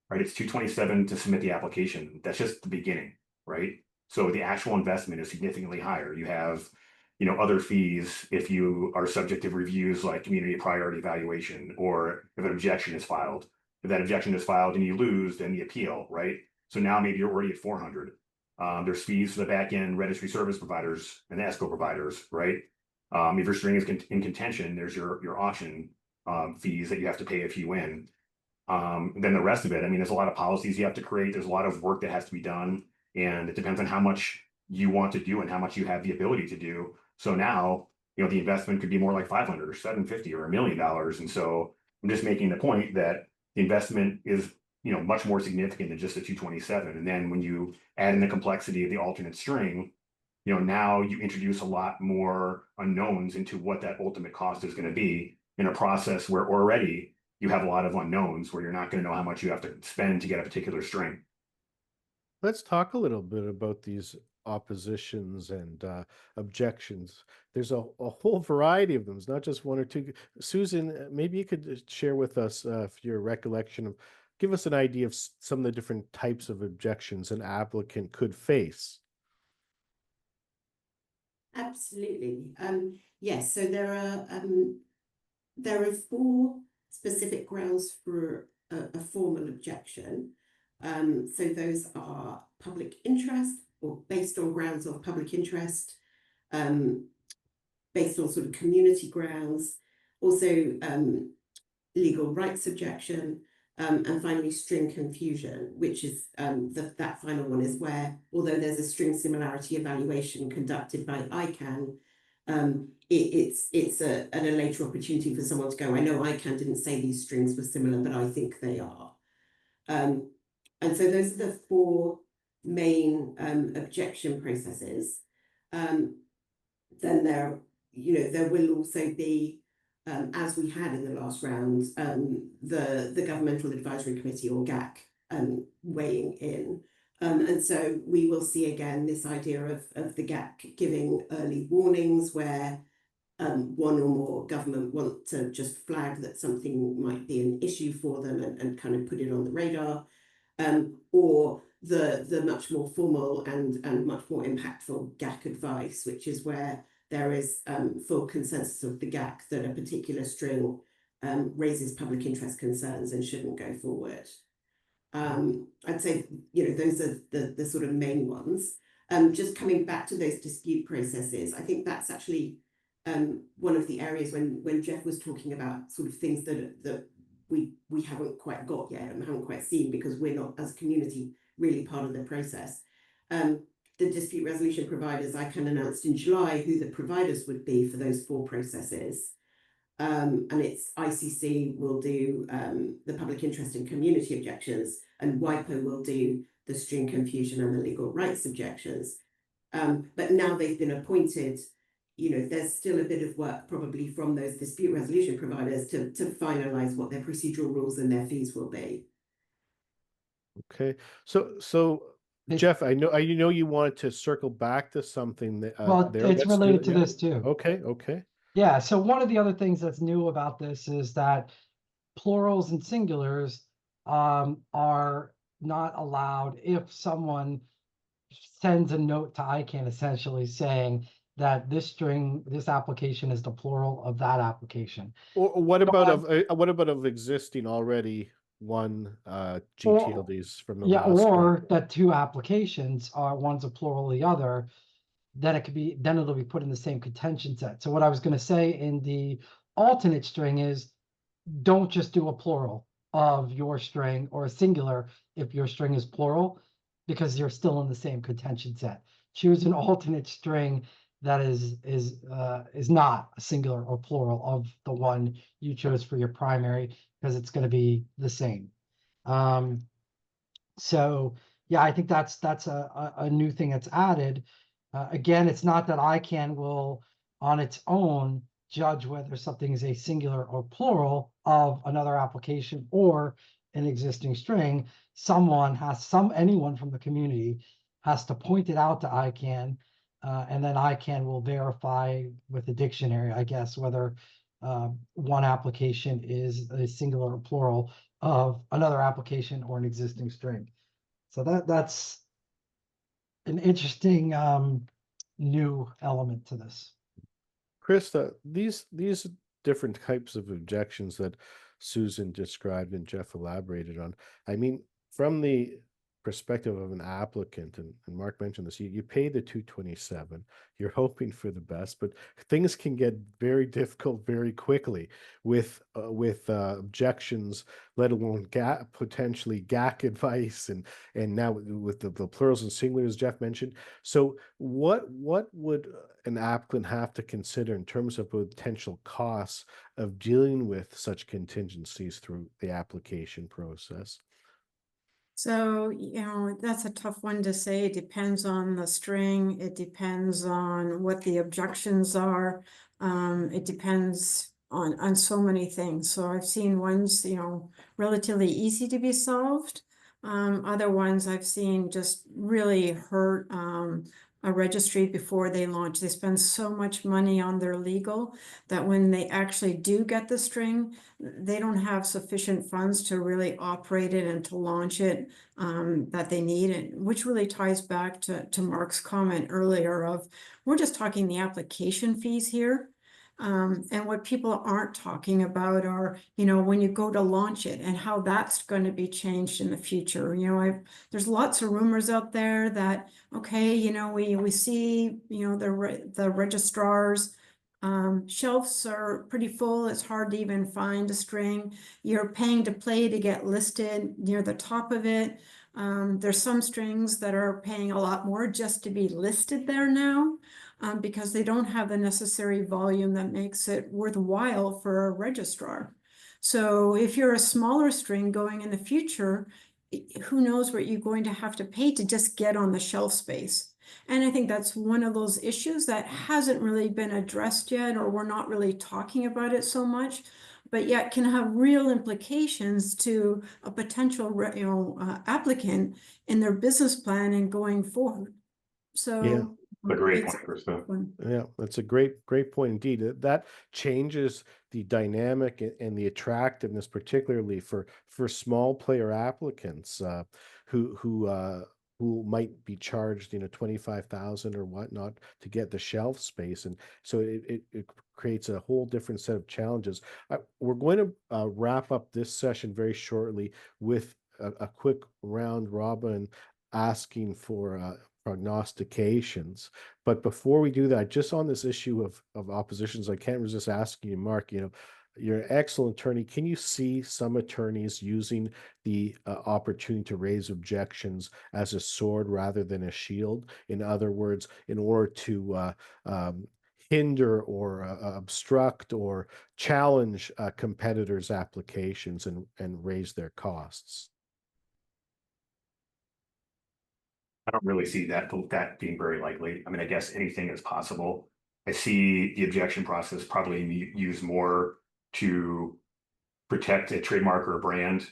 right? It's $227 to submit the application. That's just the beginning, right? So the actual investment is significantly higher. You have, you know, other fees if you are subject to reviews like community priority evaluation, or if an objection is filed. If that objection is filed and you lose, then the appeal, right? So now maybe you're already at 400. There's fees for the back end registry service providers and ESCO providers, right? If your string is in contention, there's your auction fees that you have to pay if you win. Then the rest of it, I mean, there's a lot of policies you have to create. There's a lot of work that has to be done And it depends on how much you want to do and how much you have the ability to do. So now, the investment could be more like 500 or 750 or $1 million. And so I'm just making the point that the investment is, much more significant than just the 227. And then when you add in the complexity of the alternate string, now you introduce a lot more unknowns into what that ultimate cost is going to be in a process where already you have a lot of unknowns where you're not going to know how much you have to spend to get a particular string. Let's talk a little bit about these oppositions and objections. There's a whole variety of them. It's not just one or two. Susan, maybe you could share with us your recollection of, give us an idea of some of the different types of objections an applicant could face. Absolutely. Yes, so there are 4 specific grounds for a formal objection. So those are public interest, or based on grounds of public interest, based on sort of community grounds, also legal rights objection, and finally string confusion, which is that final one is where, although there's a string similarity evaluation conducted by ICAN, it's a later opportunity for someone to go, I know ICAN didn't say these strings were similar, but I think they are. And so those are the 4 main objection processes. Then there will also be, as we had in the last round, the Governmental Advisory Committee, or GAC, weighing in. And so we will see again this idea of the GAC giving early warnings where one or more government want to just flag that something might be an issue for them and kind of put it on the radar, or the much more formal and much more impactful GAC advice, which is where there is full consensus of the GAC that a particular string raises public interest concerns and shouldn't go forward. I'd say, those are the sort of main ones. Just coming back to those dispute processes, I think that's actually one of the areas when Jeff was talking about sort of things that we haven't quite got yet and haven't quite seen because we're not, as a community, really part of the process. The dispute resolution providers, ICAN announced in July who the providers would be for those 4 processes. And it's ICC will do the public interest and community objections, and WIPO will do the string confusion and the legal rights objections. But now they've been appointed, there's still a bit of work probably from those dispute resolution providers to finalize what their procedural rules and their fees will be. Okay, so Jeff, I know you wanted to circle back to something that Well, it's related to this too. Okay. Yeah, so one of the other things that's new about this is that plurals and singulars are not allowed if someone sends a note to ICANN essentially saying that this application is the plural of that application. Or what about of existing already one gTLDs from the last or that 2 applications are, one's a plural of the other, then it'll be put in the same contention set. So what I was going to say in the alternate string is, don't just do a plural of your string or a singular if your string is plural, because you're still in the same contention set. Choose an alternate string that is not a singular or plural of the one you chose for your primary, because it's going to be the same. So yeah, I think that's a new thing that's added. Again, it's not that ICANN will on its own judge whether something is a singular or plural of another application or an existing string. Anyone from the community has to point it out to ICANN, and then ICANN will verify with the dictionary, I guess, whether one application is a singular or plural of another application or an existing string. So that's an interesting new element to this. Christa, these different types of objections that Susan described and Jeff elaborated on, I mean, from the perspective of an applicant, and Marc mentioned this, you pay the 227, you're hoping for the best, but things can get very difficult very quickly with objections, let alone potentially GAC advice, and now with the plurals and singulars Jeff mentioned. So what would an applicant have to consider in terms of potential costs of dealing with such contingencies through the application process? So, you know, that's a tough one to say. It depends on the string. It depends on what the objections are. It depends on so many things. So I've seen ones, you know, relatively easy to be solved. Other ones I've seen just really hurt a registry before they launch. They spend so much money on their legal that when they actually do get the string, they don't have sufficient funds to really operate it and to launch it that they need, and which really ties back to Marc's comment earlier of we're just talking the application fees here. And what people aren't talking about are, you know, when you go to launch it and how that's going to be changed in the future. You know, there's lots of rumors out there that, okay, you know, we see, you know, the registrars shelves are pretty full. It's hard to even find a string. You're paying to play to get listed near the top of it. There's some strings that are paying a lot more just to be listed there now. Because they don't have the necessary volume that makes it worthwhile for a registrar. So if you're a smaller string going in the future, who knows what you're going to have to pay to just get on the shelf space. And I think that's one of those issues that hasn't really been addressed yet, or we're not really talking about it so much, but yet can have real implications to a potential applicant in their business plan and going forward. So Yeah. A great point, Christa. Yeah, that's a great point indeed. That changes the dynamic and the attractiveness, particularly for small player applicants who might be charged, you know, 25,000 or whatnot to get the shelf space, and so it creates a whole different set of challenges. We're going to wrap up this session very shortly with a quick round robin asking for prognostications. But before we do that, just on this issue of oppositions, I can't resist asking you, Marc, you know, you're an excellent attorney. Can you see some attorneys using the opportunity to raise objections as a sword rather than a shield? In other words, in order to hinder or obstruct or challenge competitors' applications and raise their costs? I don't really see that being very likely. I mean, I guess anything is possible. I see the objection process probably used more to protect a trademark or a brand,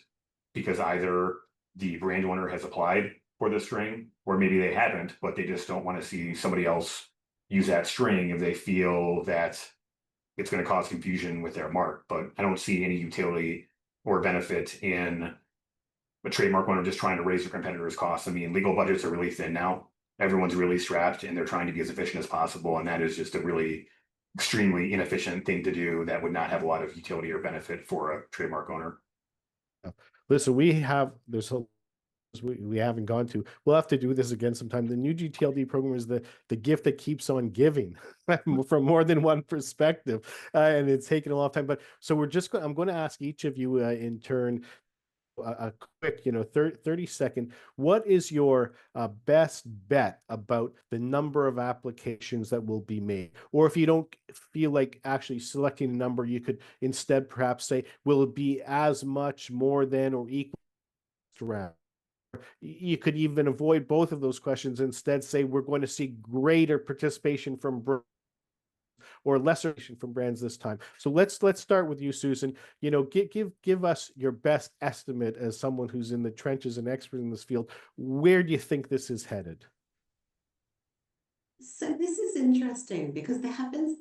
because either the brand owner has applied for the string, or maybe they haven't, but they just don't want to see somebody else use that string if they feel that it's going to cause confusion with their mark. But I don't see any utility or benefit in a trademark owner just trying to raise their competitors' costs. I mean, legal budgets are really thin now. Everyone's really strapped and they're trying to be as efficient as possible. And that is just a really extremely inefficient thing to do that would not have a lot of utility or benefit for a trademark owner. Listen, we haven't gone to. We'll have to do this again sometime. The new gTLD program is the gift that keeps on giving from more than one perspective, and it's taken a long time. But so I'm going to ask each of you in turn a quick, 30-second. What is your best bet about the number of applications that will be made? Or if you don't feel like actually selecting a number, you could instead perhaps say, will it be as much, more than, or equal around? You could even avoid both of those questions. Instead say, we're going to see greater participation from or lesser from brands this time. So let's start with you, Susan. Give us your best estimate as someone who's in the trenches and expert in this field. Where do you think this is headed? So this is interesting because there have been,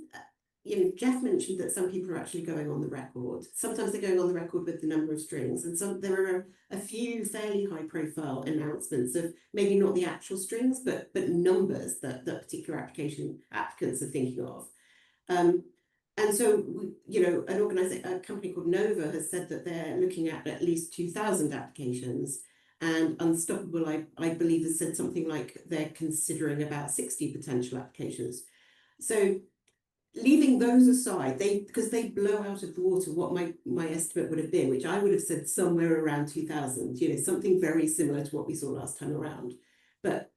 Jeff mentioned that some people are actually going on the record. Sometimes they're going on the record with the number of strings, and there are a few fairly high-profile announcements of maybe not the actual strings, but numbers that particular applicants are thinking of. And so, a company called Nova has said that they're looking at least 2,000 applications, And Unstoppable, I believe, has said something like they're considering about 60 potential applications. So leaving those aside, because they blow out of the water what my estimate would have been, which I would have said somewhere around 2000, something very similar to what we saw last time around. But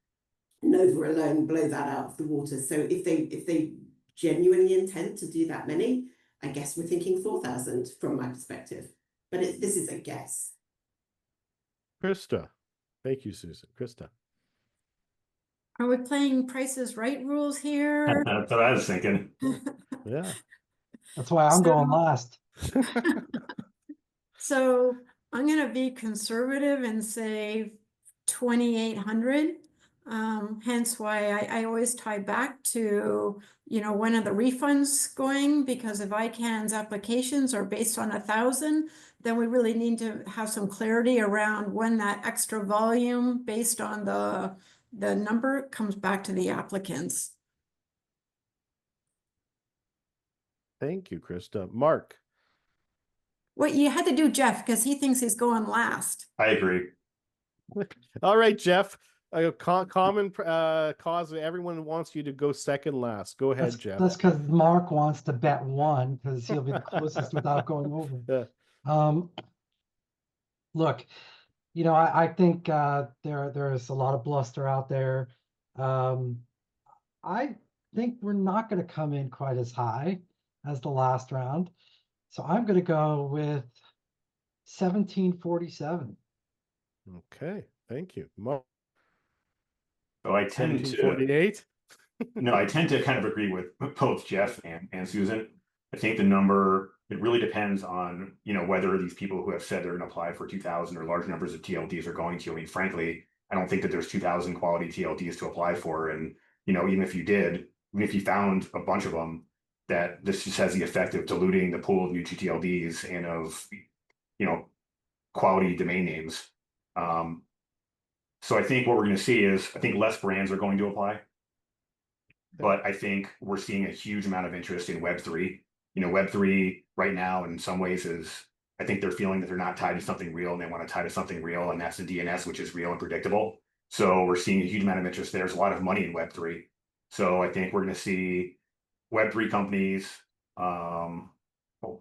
Nova alone blow that out of the water. So if they genuinely intend to do that many, I guess we're thinking 4,000 from my perspective. But this is a guess. Christa. Thank you, Susan. Christa. Are we playing Price is Right rules here? That's what I was thinking. Yeah. That's why I'm going last. So I'm going to be conservative and say 2,800. Hence why I always tie back to, when are the refunds going? Because if ICANN's applications are based on 1,000, then we really need to have some clarity around when that extra volume based on the number comes back to the applicants. Thank you, Christa. Marc. Well, you had to do Jeff because he thinks he's going last. I agree. All right, Jeff. A common cause that everyone wants you to go second last. Go ahead, Jeff. That's because Marc wants to bet one because he'll be the closest without going over. Yeah. Look, I think there's a lot of bluster out there. I think we're not going to come in quite as high as the last round. So I'm going to go with 1747. Okay, thank you. Marc. So I tend to 1748. No, I tend to kind of agree with both Jeff and Susan. I think the number, it really depends on, whether these people who have said they're going to apply for 2,000 or large numbers of TLDs are going to. I mean, frankly, I don't think that there's 2,000 quality TLDs to apply for. And, even if you did, even if you found a bunch of them, that this just has the effect of diluting the pool of new gTLDs and of, quality domain names. So I think what we're going to see is, I think less brands are going to apply. But I think we're seeing a huge amount of interest in Web3. Web3 right now in some ways is, I think they're feeling that they're not tied to something real and they want to tie to something real, and that's the DNS, which is real and predictable. So we're seeing a huge amount of interest. There's a lot of money in Web3. So I think we're going to see Web3 companies and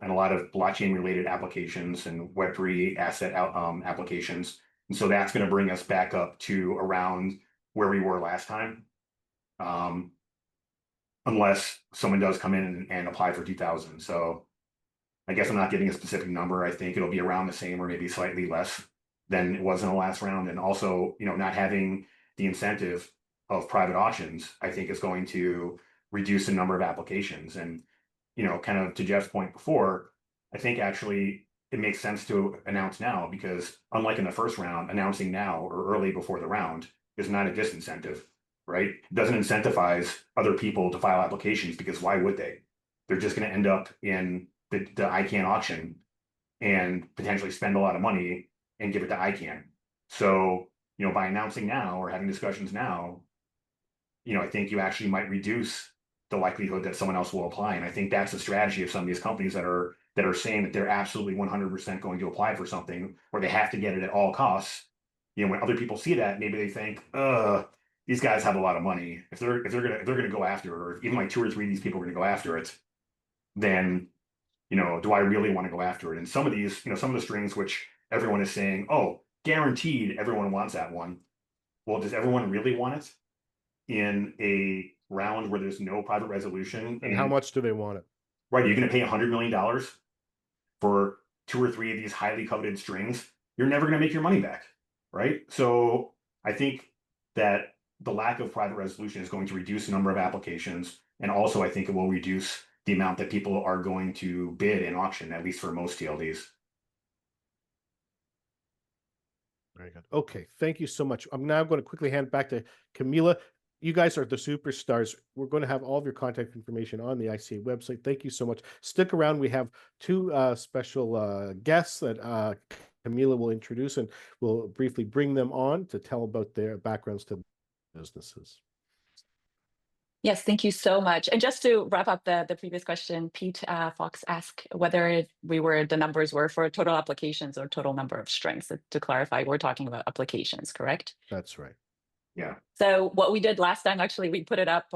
a lot of blockchain related applications and Web3 asset applications. And so that's going to bring us back up to around where we were last time. Unless someone does come in and apply for 2,000. So I guess I'm not giving a specific number. I think it'll be around the same or maybe slightly less than it was in the last round. And also, not having the incentive of private auctions, I think is going to reduce the number of applications. And, kind of to Jeff's point before, I think actually it makes sense to announce now, because unlike in the first round, announcing now or early before the round is not a disincentive. Right? It doesn't incentivize other people to file applications, because why would they? They're just going to end up in the ICANN auction and potentially spend a lot of money and give it to ICANN. So, by announcing now or having discussions now, I think you actually might reduce the likelihood that someone else will apply. And I think that's the strategy of some of these companies that are saying that they're absolutely 100% going to apply for something, or they have to get it at all costs. When other people see that, maybe they think, these guys have a lot of money. If they're gonna go after it, or even like 2 or 3 of these people are gonna go after it, then do I really want to go after it? And some of these, some of the strings which everyone is saying, oh, guaranteed everyone wants that one. Well, does everyone really want it in a round where there's no private resolution? And how much do they want it? Right, you're gonna pay $100 million for 2 or 3 of these highly coveted strings. You're never gonna make your money back, right? So I think that the lack of private resolution is going to reduce the number of applications. And also, I think it will reduce the amount that people are going to bid in auction, at least for most TLDs. Very good. Okay, thank you so much. I'm now going to quickly hand it back to Camila. You guys are the superstars. We're going to have all of your contact information on the ICA website. Thank you so much. Stick around. We have 2 special guests that Camila will introduce, and we'll briefly bring them on to tell about their backgrounds to businesses. Yes, thank you so much. And just to wrap up the previous question, Pete Fox asked whether the numbers were for total applications or total number of strings. To clarify, we're talking about applications, correct? That's right. Yeah. So what we did last time, actually, we put it up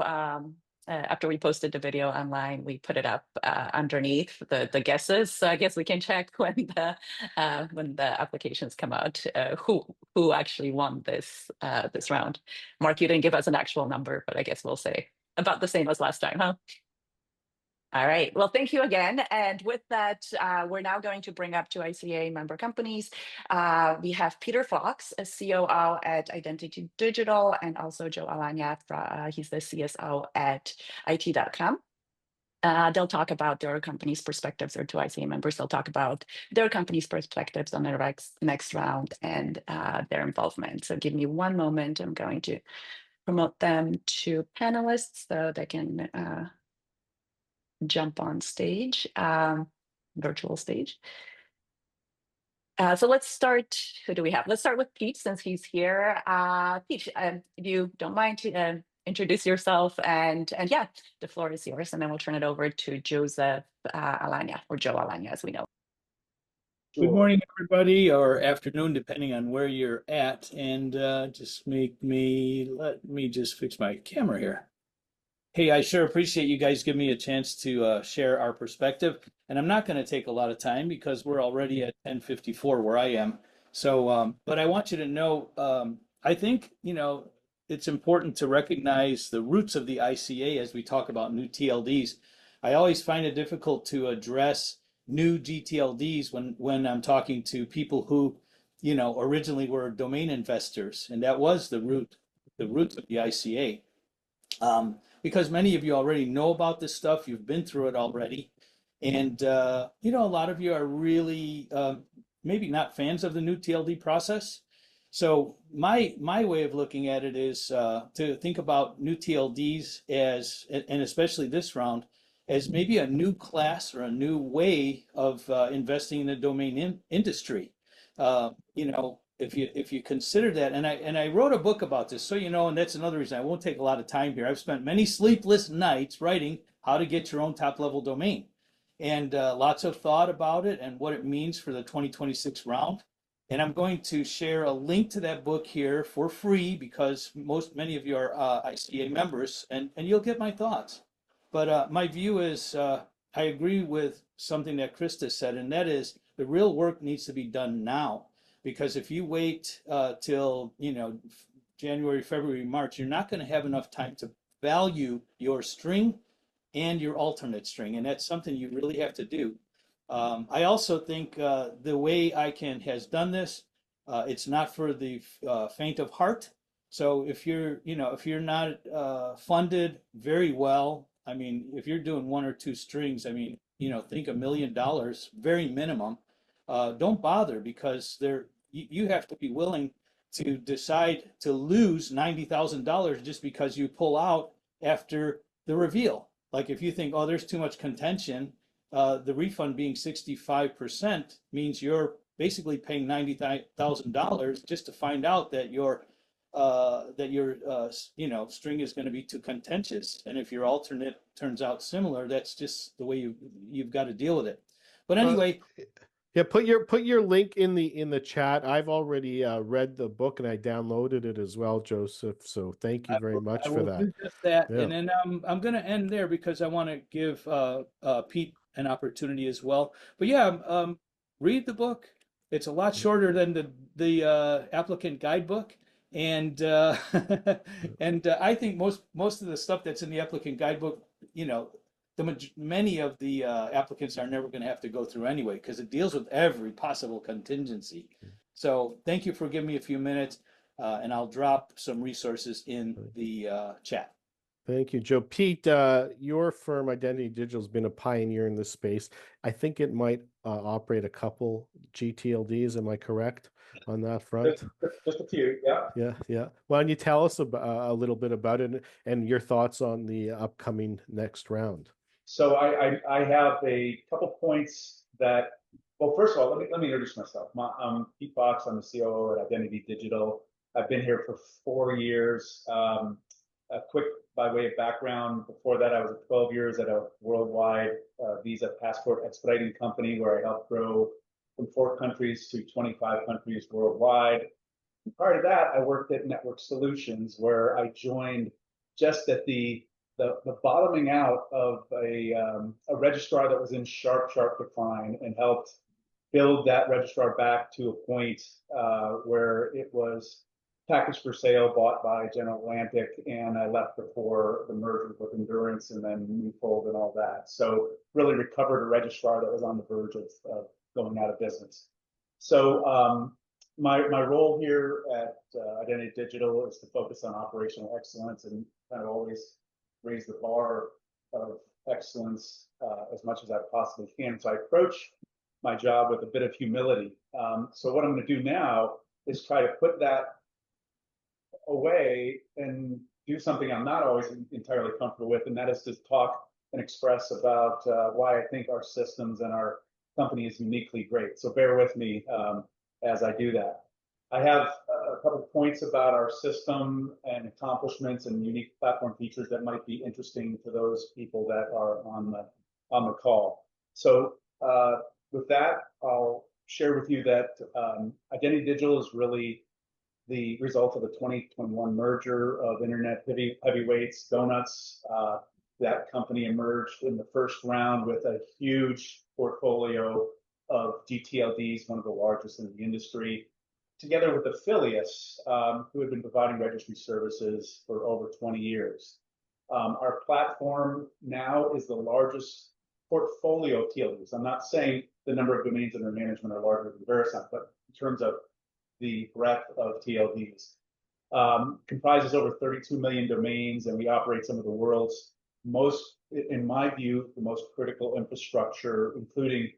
after we posted the video online. We put it up underneath the guesses. So I guess we can check when the applications come out who actually won this round. Marc, you didn't give us an actual number, but I guess we'll say about the same as last time, huh? All right. Well, thank you again. And with that, we're now going to bring up two ICA member companies. We have Peter Fox, a COO at Identity Digital, and also Joe Alagna, he's the CSO at IT.com. They'll talk about their company's perspectives, or two ICA members. They'll talk about their company's perspectives on the next round and their involvement. So give me one moment. I'm going to promote them to panelists so they can jump on stage, virtual stage. So let's start. Who do we have? Let's start with Pete, since he's here. Pete, if you don't mind to introduce yourself, and yeah, the floor is yours, and then we'll turn it over to Joseph Alagna, or Joe Alagna, as we know. Good morning, everybody, or afternoon, depending on where you're at. And let me just fix my camera here. Hey, I sure appreciate you guys giving me a chance to share our perspective. And I'm not going to take a lot of time because we're already at 10:54 where I am. So, but I want you to know, I think, it's important to recognize the roots of the ICA as we talk about new TLDs. I always find it difficult to address new gTLDs when I'm talking to people who, originally were domain investors, and that was the root of the ICA. Because many of you already know about this stuff, you've been through it already, and a lot of you are really maybe not fans of the new TLD process. So my way of looking at it is to think about new TLDs as, and especially this round, as maybe a new class or a new way of investing in the domain industry. If you consider that, and I wrote a book about this, so and that's another reason I won't take a lot of time here. I've spent many sleepless nights writing how to get your own top level domain, and lots of thought about it and what it means for the 2026 round. And I'm going to share a link to that book here for free because many of you are ICA members, and you'll get my thoughts. But my view is I agree with something that Christa said, and that is the real work needs to be done now. Because if you wait till January, February, March, you're not going to have enough time to value your string and your alternate string, and that's something you really have to do. I also think the way ICANN has done this, it's not for the faint of heart. So if you're not funded very well, I mean, if you're doing one or two strings, I mean, think $1 million, very minimum. Don't bother, because you have to be willing to decide to lose $90,000 just because you pull out after the reveal. Like if you think, oh, there's too much contention, the refund being 65% means you're basically paying $90,000 just to find out that your string is going to be too contentious, and if your alternate turns out similar, that's just the way you've got to deal with it. But anyway. Yeah, put your link in the chat. I've already read the book and I downloaded it as well, Joseph. So thank you very much for that. I will do just that. Yeah. And then I'm going to end there because I want to give Pete an opportunity as well. But yeah, read the book. It's a lot shorter than the applicant guidebook, and and I think most of the stuff that's in the applicant guidebook, many of the applicants are never going to have to go through anyway, because it deals with every possible contingency. So thank you for giving me a few minutes, and I'll drop some resources in the chat. Thank you, Joe. Pete, your firm Identity Digital has been a pioneer in this space. I think it might operate a couple gTLDs. Am I correct on that front? Just a few, yeah. Yeah. Why don't you tell us a little bit about it and your thoughts on the upcoming next round? So I have a couple points that, well, first of all, let me introduce myself. I'm Pete Fox. I'm the COO at Identity Digital. I've been here for 4 years. quick by way of background, before that I was 12 years at a worldwide visa passport expediting company where I helped grow from 4 countries to 25 countries worldwide. And prior to that, I worked at Network Solutions, where I joined just at the bottoming out of a registrar that was in sharp decline, and helped build that registrar back to a point where it was packaged for sale, bought by General Atlantic, and I left before the merger with Endurance and then Newfold and all that. So really recovered a registrar that was on the verge of going out of business. So my role here at Identity Digital is to focus on operational excellence and kind of always raise the bar of excellence as much as I possibly can. So I approach my job with a bit of humility. So what I'm going to do now is try to put that away and do something I'm not always entirely comfortable with, and that is to talk and express about why I think our systems and our company is uniquely great. So bear with me as I do that. I have a couple of points about our system and accomplishments and unique platform features that might be interesting to those people that are on the call. So with that, I'll share with you that Identity Digital is really the result of the 2021 merger of internet heavyweights, Donuts. That company emerged in the first round with a huge portfolio of gTLDs, one of the largest in the industry, together with affiliates who had been providing registry services for over 20 years. Our platform now is the largest portfolio of TLDs. I'm not saying the number of domains under management are larger than VeriSign, but in terms of the breadth of TLDs. Comprises over 32 million domains, and we operate some of the world's most, in my view, the most critical infrastructure, including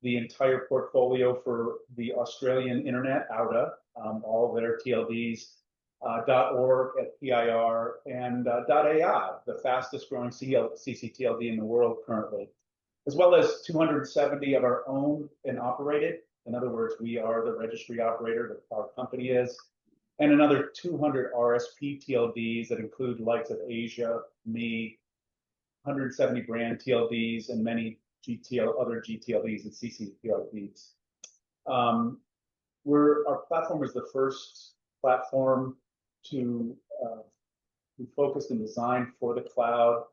the entire portfolio for the Australian internet, AUDA, all of their TLDs, .org at PIR, and .ai, the fastest growing CCTLD in the world currently, as well as 270 of our own and operated. In other words, we are the registry operator that our company is, and another 200 RSP TLDs that include likes of Asia, me, 170 brand TLDs, and many other gTLDs and CCTLDs. Our platform is the first platform to be focused and designed for the cloud.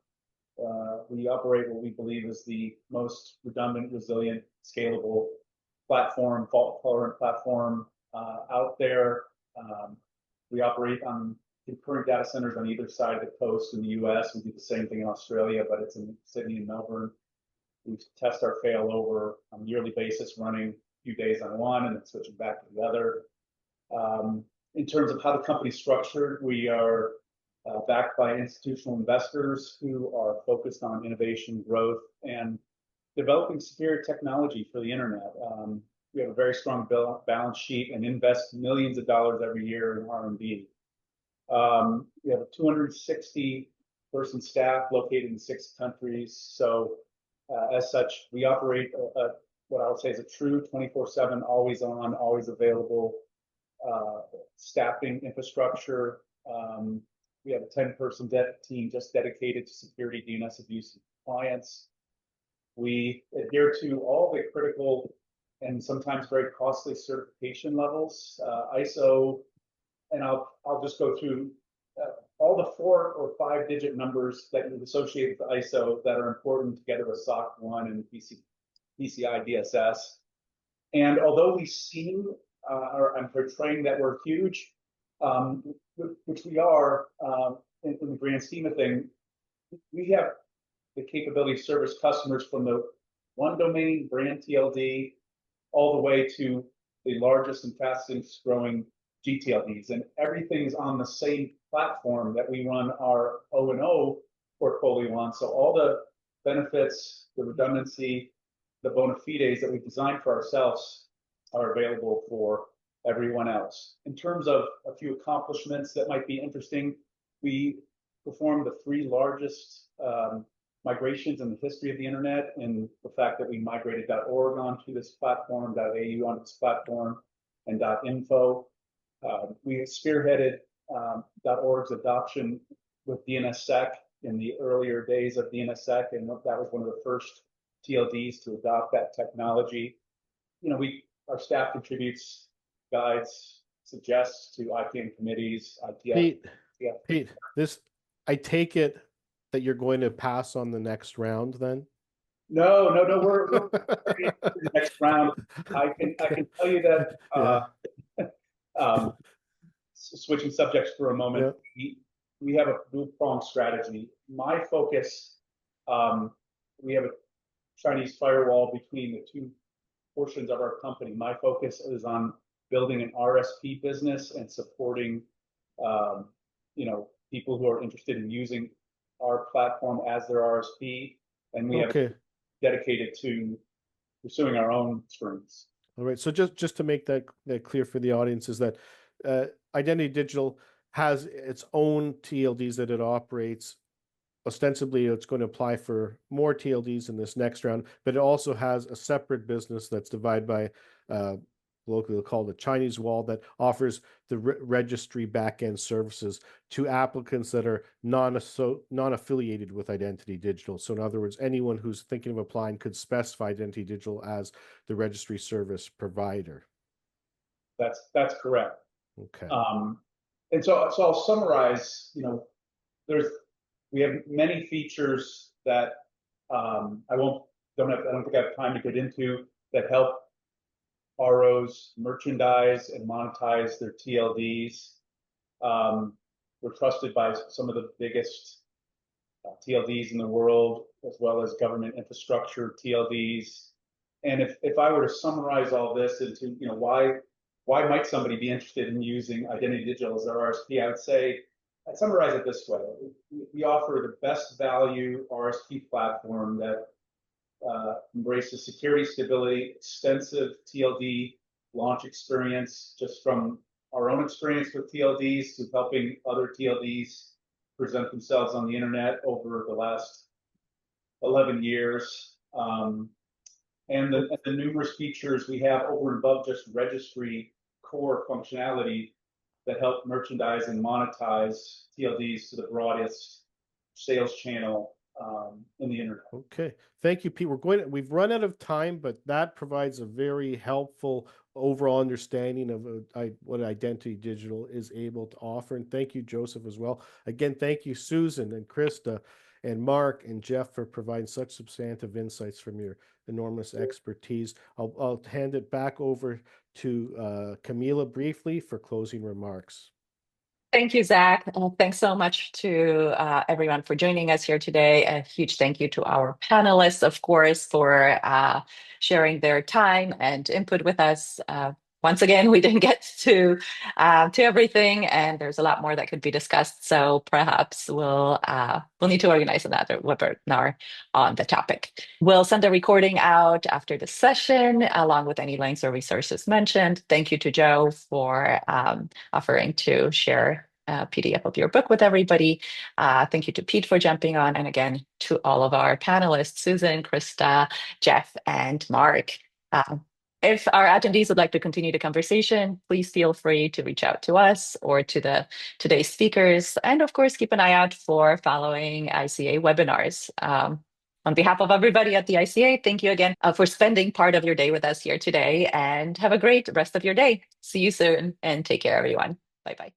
We operate what we believe is the most redundant, resilient, scalable platform, fault-tolerant platform out there. We operate on concurrent data centers on either side of the coast in the US. We do the same thing in Australia, but it's in Sydney and Melbourne. We test our failover on a yearly basis, running a few days on one and then switching back to the other. In terms of how the company's structured, we are backed by institutional investors who are focused on innovation, growth, and developing superior technology for the internet. We have a very strong balance sheet and invest millions of dollars every year in R&D. We have a 260-person staff located in 6 countries. So as such, we operate what I would say is a true 24/7, always on, always available staffing infrastructure. We have a 10-person team just dedicated to security, DNS abuse, and compliance. We adhere to all the critical and sometimes very costly certification levels, ISO, and I'll just go through all the 4 or 5-digit numbers that you associate with ISO that are important together with SOC 1 and PCI DSS. And although we seem, or I'm portraying that we're huge, which we are in the grand scheme of things, we have the capability to service customers from the one domain brand TLD all the way to the largest and fastest growing gTLDs, and everything's on the same platform that we run our O&O portfolio on. So all the benefits, the redundancy, the bona fides that we designed for ourselves are available for everyone else. In terms of a few accomplishments that might be interesting, we performed the 3 largest migrations in the history of the internet, and the fact that we migrated .org onto this platform, .au onto this platform, and .info. We spearheaded .org's adoption with DNSSEC in the earlier days of DNSSEC, and that was one of the first TLDs to adopt that technology. Our staff contributes, guides, suggests to IPM committees, ITF. Pete, I take it that you're going to pass on the next round then? No, we're in the next round. I can tell you that switching subjects for a moment, we have a dual-pronged strategy. My focus, we have a Chinese firewall between the two portions of our company. My focus is on building an RSP business and supporting people who are interested in using our platform as their RSP, and we have dedicated to pursuing our own strengths. All right. So just to make that clear for the audience, is that Identity Digital has its own TLDs that it operates. Ostensibly, it's going to apply for more TLDs in this next round, but it also has a separate business that's divided by locally called the Chinese wall that offers the registry backend services to applicants that are non-affiliated with Identity Digital. So in other words, anyone who's thinking of applying could specify Identity Digital as the registry service provider. That's correct. Okay. And so I'll summarize. We have many features that I don't think I have time to get into that help ROs merchandise and monetize their TLDs. We're trusted by some of the biggest TLDs in the world, as well as government infrastructure TLDs. And if I were to summarize all this into, why might somebody be interested in using Identity Digital as their RSP, I'd summarize it this way. We offer the best value RSP platform that embraces security, stability, extensive TLD launch experience, just from our own experience with TLDs to helping other TLDs present themselves on the internet over the last 11 years. And the numerous features we have over and above just registry core functionality that help merchandise and monetize TLDs to the broadest sales channel in the internet. Okay, thank you, Pete. We've run out of time, but that provides a very helpful overall understanding of what Identity Digital is able to offer. And thank you, Joseph, as well. Again, thank you, Susan and Christa and Marc and Jeff, for providing such substantive insights from your enormous expertise. I'll hand it back over to Camila briefly for closing remarks. Thank you, Zach. Thanks so much to everyone for joining us here today. A huge thank you to our panelists, of course, for sharing their time and input with us. Once again, we didn't get to everything, and there's a lot more that could be discussed. So perhaps we'll need to organize another webinar on the topic. We'll send a recording out after the session, along with any links or resources mentioned. Thank you to Joe for offering to share a PDF of your book with everybody. Thank you to Pete for jumping on, and again to all of our panelists, Susan, Christa, Jeff, and Marc. If our attendees would like to continue the conversation, please feel free to reach out to us or to today's speakers. And of course, keep an eye out for following ICA webinars. On behalf of everybody at the ICA, thank you again for spending part of your day with us here today, and have a great rest of your day. See you soon, and take care, everyone. Bye-bye.